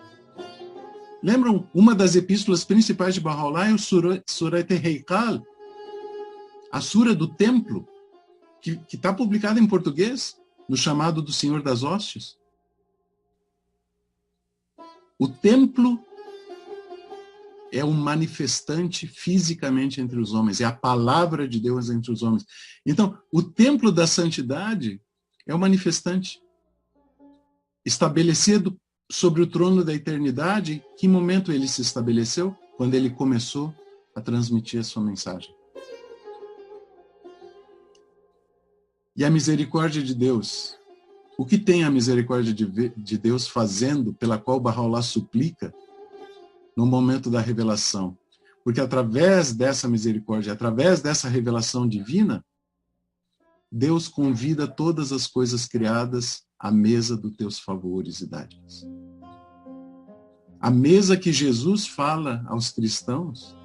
Lembram? Uma das epístolas principais de Baha'u'lláh é o Surat al-Heikal, a sura do templo, que está publicada em português, no chamado do Senhor das Hostes. O templo é um manifestante fisicamente entre os homens, é a palavra de Deus entre os homens. Então, o templo da santidade é o manifestante, estabelecido sobre o trono da eternidade, que momento ele se estabeleceu? Quando ele começou a transmitir a sua mensagem. E a misericórdia de Deus, o que tem a misericórdia de Deus fazendo, pela qual Bahá'u'lláh suplica no momento da revelação? Porque através dessa misericórdia, através dessa revelação divina, Deus convida todas as coisas criadas à mesa dos teus favores e dádivas. A mesa que Jesus fala aos cristãos,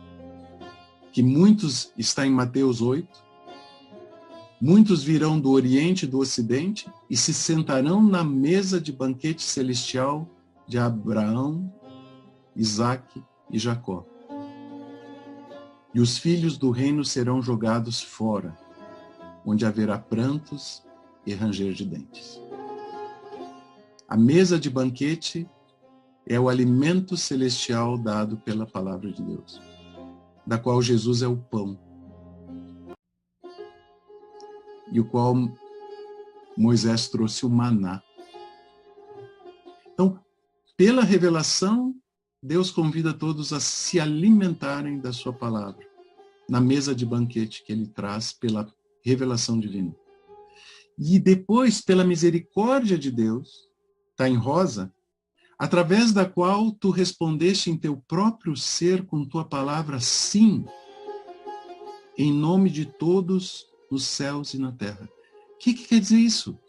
que muitos está em Mateus 8, muitos virão do Oriente e do Ocidente e se sentarão na mesa de banquete celestial de Abraão, Isaque e Jacó. E os filhos do reino serão jogados fora, onde haverá prantos e ranger de dentes. A mesa de banquete é o alimento celestial dado pela palavra de Deus, da qual Jesus é o pão, e o qual Moisés trouxe o maná. Então, pela revelação, Deus convida todos a se alimentarem da sua palavra, na mesa de banquete que ele traz pela revelação divina. E depois, pela misericórdia de Deus, está em rosa, através da qual tu respondeste em teu próprio ser com tua palavra sim, em nome de todos nos céus e na terra. O que quer dizer isso?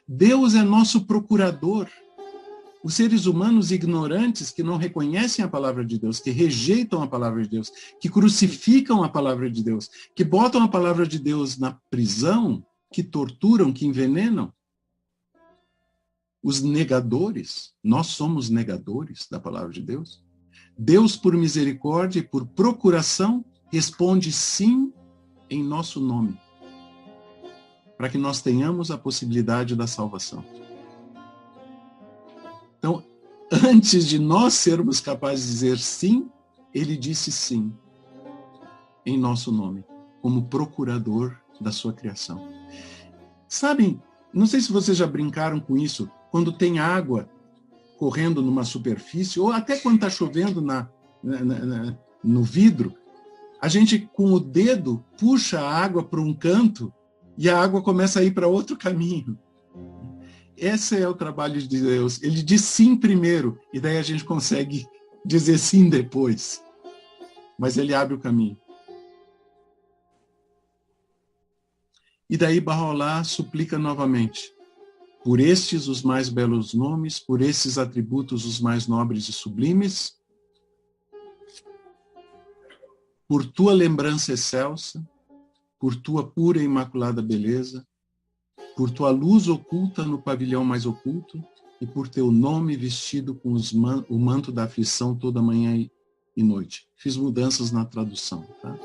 Deus é nosso procurador. Os seres humanos ignorantes que não reconhecem a palavra de Deus, que rejeitam a palavra de Deus, que crucificam a palavra de Deus, que botam a palavra de Deus na prisão, que torturam, que envenenam, os negadores, nós somos negadores da palavra de Deus. Deus, por misericórdia e por procuração, responde sim em nosso nome, para que nós tenhamos a possibilidade da salvação. Então, antes de nós sermos capazes de dizer sim, ele disse sim em nosso nome, como procurador da sua criação. Sabem, não sei se vocês já brincaram com isso, quando tem água correndo numa superfície, ou até quando está chovendo no vidro, a gente, com o dedo, puxa a água para um canto e a água começa a ir para outro caminho. Esse é o trabalho de Deus. Ele diz sim primeiro, e daí a gente consegue dizer sim depois. Mas ele abre o caminho. E daí Bahá'u'lláh suplica novamente: por estes os mais belos nomes, por esses atributos os mais nobres e sublimes, por tua lembrança excelsa, por tua pura e imaculada beleza, por tua luz oculta no pavilhão mais oculto, e por teu nome vestido com o manto da aflição toda manhã e noite. Fiz mudanças na tradução, tá?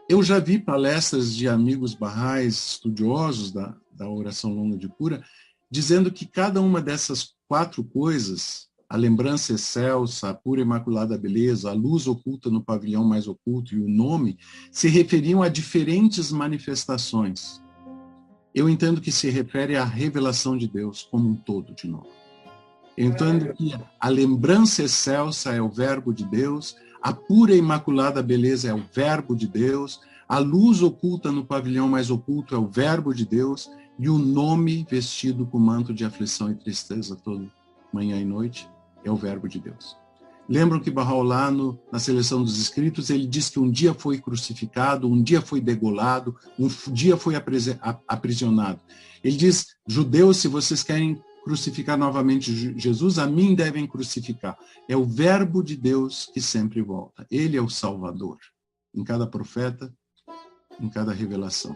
Eu já vi palestras de amigos barrais, estudiosos da oração longa de cura, dizendo que cada uma dessas 4 coisas, a lembrança excelsa, a pura e imaculada beleza, a luz oculta no pavilhão mais oculto e o nome, se referiam a diferentes manifestações. Eu entendo que se refere à revelação de Deus como um todo de novo. Eu entendo que a lembrança excelsa é o verbo de Deus, a pura e imaculada beleza é o verbo de Deus, a luz oculta no pavilhão mais oculto é o verbo de Deus, e o nome vestido com manto de aflição e tristeza toda manhã e noite é o verbo de Deus. Lembram que Bahá'u'lláh, na seleção dos escritos, ele diz que um dia foi crucificado, um dia foi degolado, um dia foi aprisionado. Ele diz: judeus, se vocês querem crucificar novamente Jesus, a mim devem crucificar. É o verbo de Deus que sempre volta. Ele é o Salvador, em cada profeta, em cada revelação.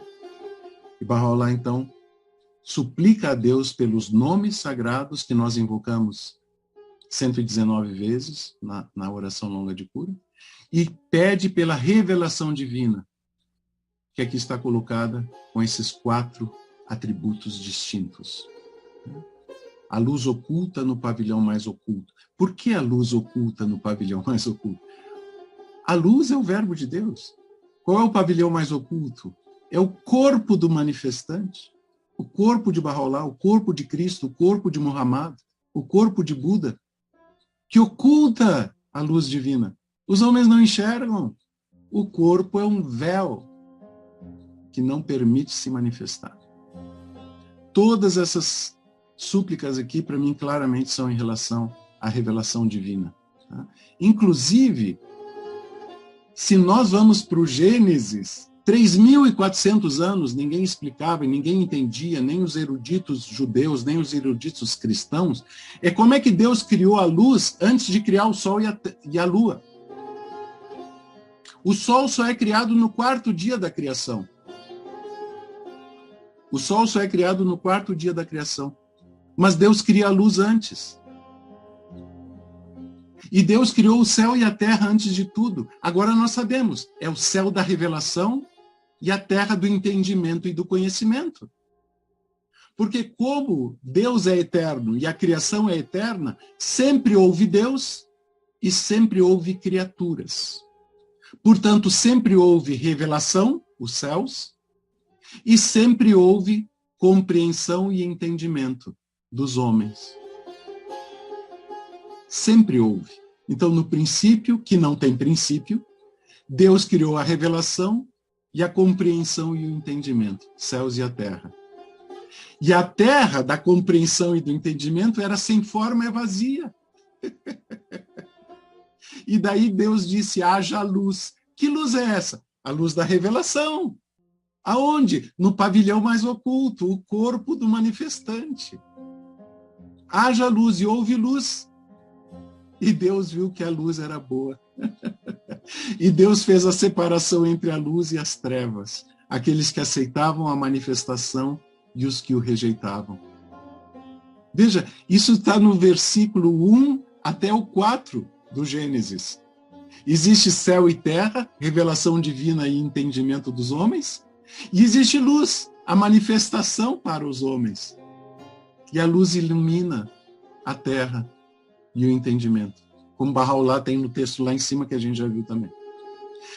E Bahá'u'lláh, então, suplica a Deus pelos nomes sagrados que nós invocamos 119 vezes na oração longa de cura, e pede pela revelação divina, que aqui está colocada com esses 4 atributos distintos. A luz oculta no pavilhão mais oculto. Por que a luz oculta no pavilhão mais oculto? A luz é o verbo de Deus. Qual é o pavilhão mais oculto? É o corpo do manifestante. o corpo de Bahá'u'lláh, o corpo de Cristo, o corpo de Muhammad, o corpo de Buda, que oculta a luz divina. Os homens não enxergam. O corpo é um véu que não permite se manifestar. Todas essas súplicas aqui, para mim, claramente são em relação à revelação divina. Tá? Inclusive, se nós vamos para o Gênesis, 3.400 anos, ninguém explicava, ninguém entendia, nem os eruditos judeus, nem os eruditos cristãos, é como é que Deus criou a luz antes de criar o Sol e a Lua. O Sol só é criado no 4º dia da criação. O Sol só é criado no 4º dia da criação. Mas Deus cria a luz antes. E Deus criou o céu e a terra antes de tudo. Agora nós sabemos, é o céu da revelação e a terra do entendimento e do conhecimento. Porque como Deus é eterno e a criação é eterna, sempre houve Deus e sempre houve criaturas. Portanto, sempre houve revelação, os céus, e sempre houve compreensão e entendimento dos homens. Sempre houve. Então, no princípio, que não tem princípio, Deus criou a revelação e a compreensão e o entendimento, céus e a terra. E a terra da compreensão e do entendimento era sem forma e vazia. E daí Deus disse, haja luz. Que luz é essa? A luz da revelação. Aonde? No pavilhão mais oculto, o corpo do manifestante. Haja luz e houve luz. E Deus viu que a luz era boa. E Deus fez a separação entre a luz e as trevas, aqueles que aceitavam a manifestação e os que o rejeitavam. Veja, isso está no versículo 1 até o 4 do Gênesis. Existe céu e terra, revelação divina e entendimento dos homens, e existe luz, a manifestação para os homens. E a luz ilumina a terra e o entendimento. Como Bahá'u'lláh tem no texto lá em cima, que a gente já viu também.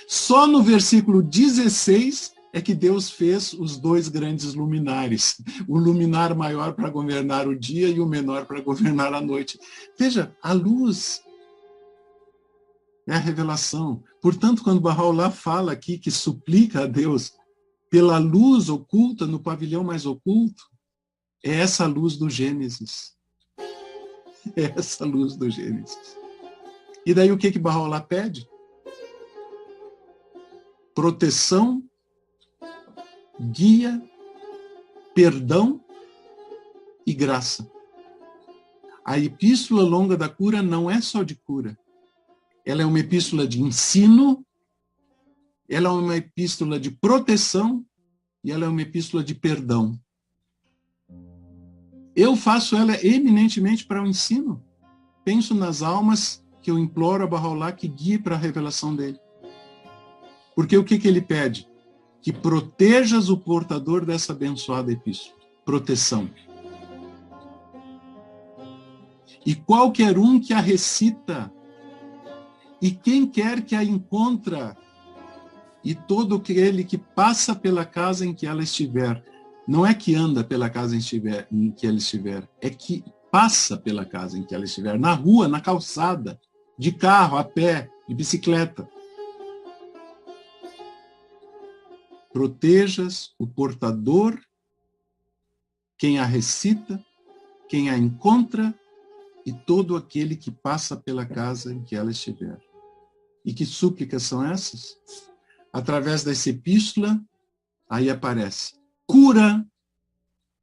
Só no versículo 16 é que Deus fez os 2 grandes luminares. O luminar maior para governar o dia e o menor para governar a noite. Veja, a luz é a revelação. Portanto, quando Bahá'u'lláh fala aqui que suplica a Deus pela luz oculta no pavilhão mais oculto, é essa luz do Gênesis. É essa luz do Gênesis. E daí o que Bahá'u'lláh pede? Proteção, guia, perdão e graça. A epístola longa da cura não é só de cura. Ela é uma epístola de ensino, ela é uma epístola de proteção e ela é uma epístola de perdão. Eu faço ela eminentemente para o ensino. Penso nas almas que eu imploro a Bahá'u'lláh que guie para a revelação dele. Porque o que ele pede? Que protejas o portador dessa abençoada epístola. Proteção. E qualquer um que a recita, e quem quer que a encontra, e todo aquele que passa pela casa em que ela estiver, não é que anda pela casa em que ela estiver, é que passa pela casa em que ela estiver, na rua, na calçada, de carro, a pé, de bicicleta. Protejas o portador, quem a recita, quem a encontra e todo aquele que passa pela casa em que ela estiver. E que súplicas são essas? Através dessa epístola, aí aparece: cura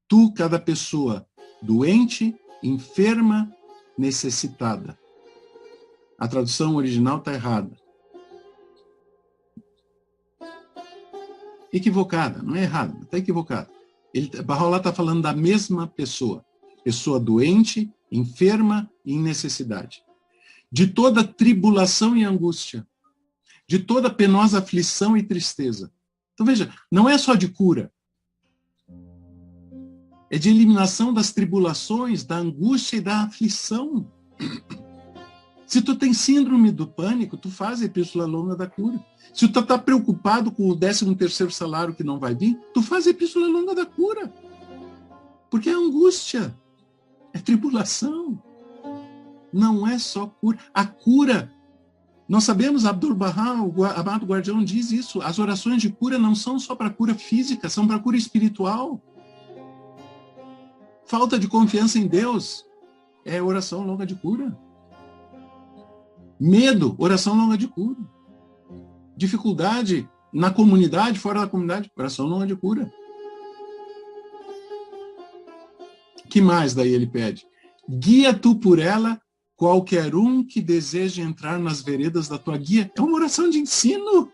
tu cada pessoa doente, enferma, necessitada. A tradução original está errada. Equivocada, não é errada, está equivocada. Bahá'u'lláh está falando da mesma pessoa. Pessoa doente, enferma e em necessidade. De toda tribulação e angústia. De toda penosa aflição e tristeza. Então veja, não é só de cura. É de eliminação das tribulações, da angústia e da aflição. Se tu tem síndrome do pânico, tu faz a epístola longa da cura. Se tu está preocupado com o 13º salário que não vai vir, tu faz a epístola longa da cura. Porque é angústia, é tribulação. Não é só cura. A cura, nós sabemos, Abdu'l-Bahá, o amado guardião, diz isso. As orações de cura não são só para cura física, são para cura espiritual. Falta de confiança em Deus é oração longa de cura. Medo, oração longa de cura. Dificuldade na comunidade, fora da comunidade, oração longa de cura. Que mais daí ele pede? Guia tu por ela qualquer um que deseje entrar nas veredas da tua guia. É uma oração de ensino.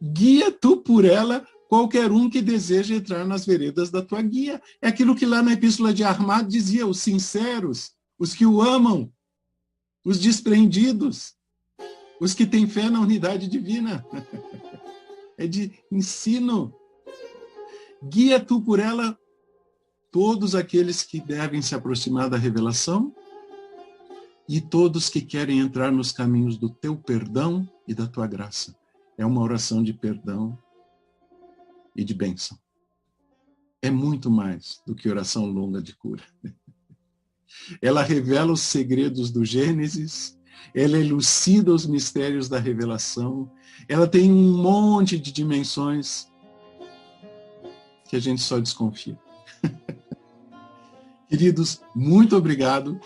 Guia tu por ela qualquer um que deseje entrar nas veredas da tua guia. É aquilo que lá na Epístola de Ahmad dizia, os sinceros, os que o amam, os desprendidos, os que têm fé na unidade divina. É de ensino. Guia tu por ela todos aqueles que devem se aproximar da revelação e todos que querem entrar nos caminhos do teu perdão e da tua graça. É uma oração de perdão e de bênção. É muito mais do que oração longa de cura. Ela revela os segredos do Gênesis, ela elucida os mistérios da revelação, ela tem um monte de dimensões que a gente só desconfia. Queridos, muito obrigado.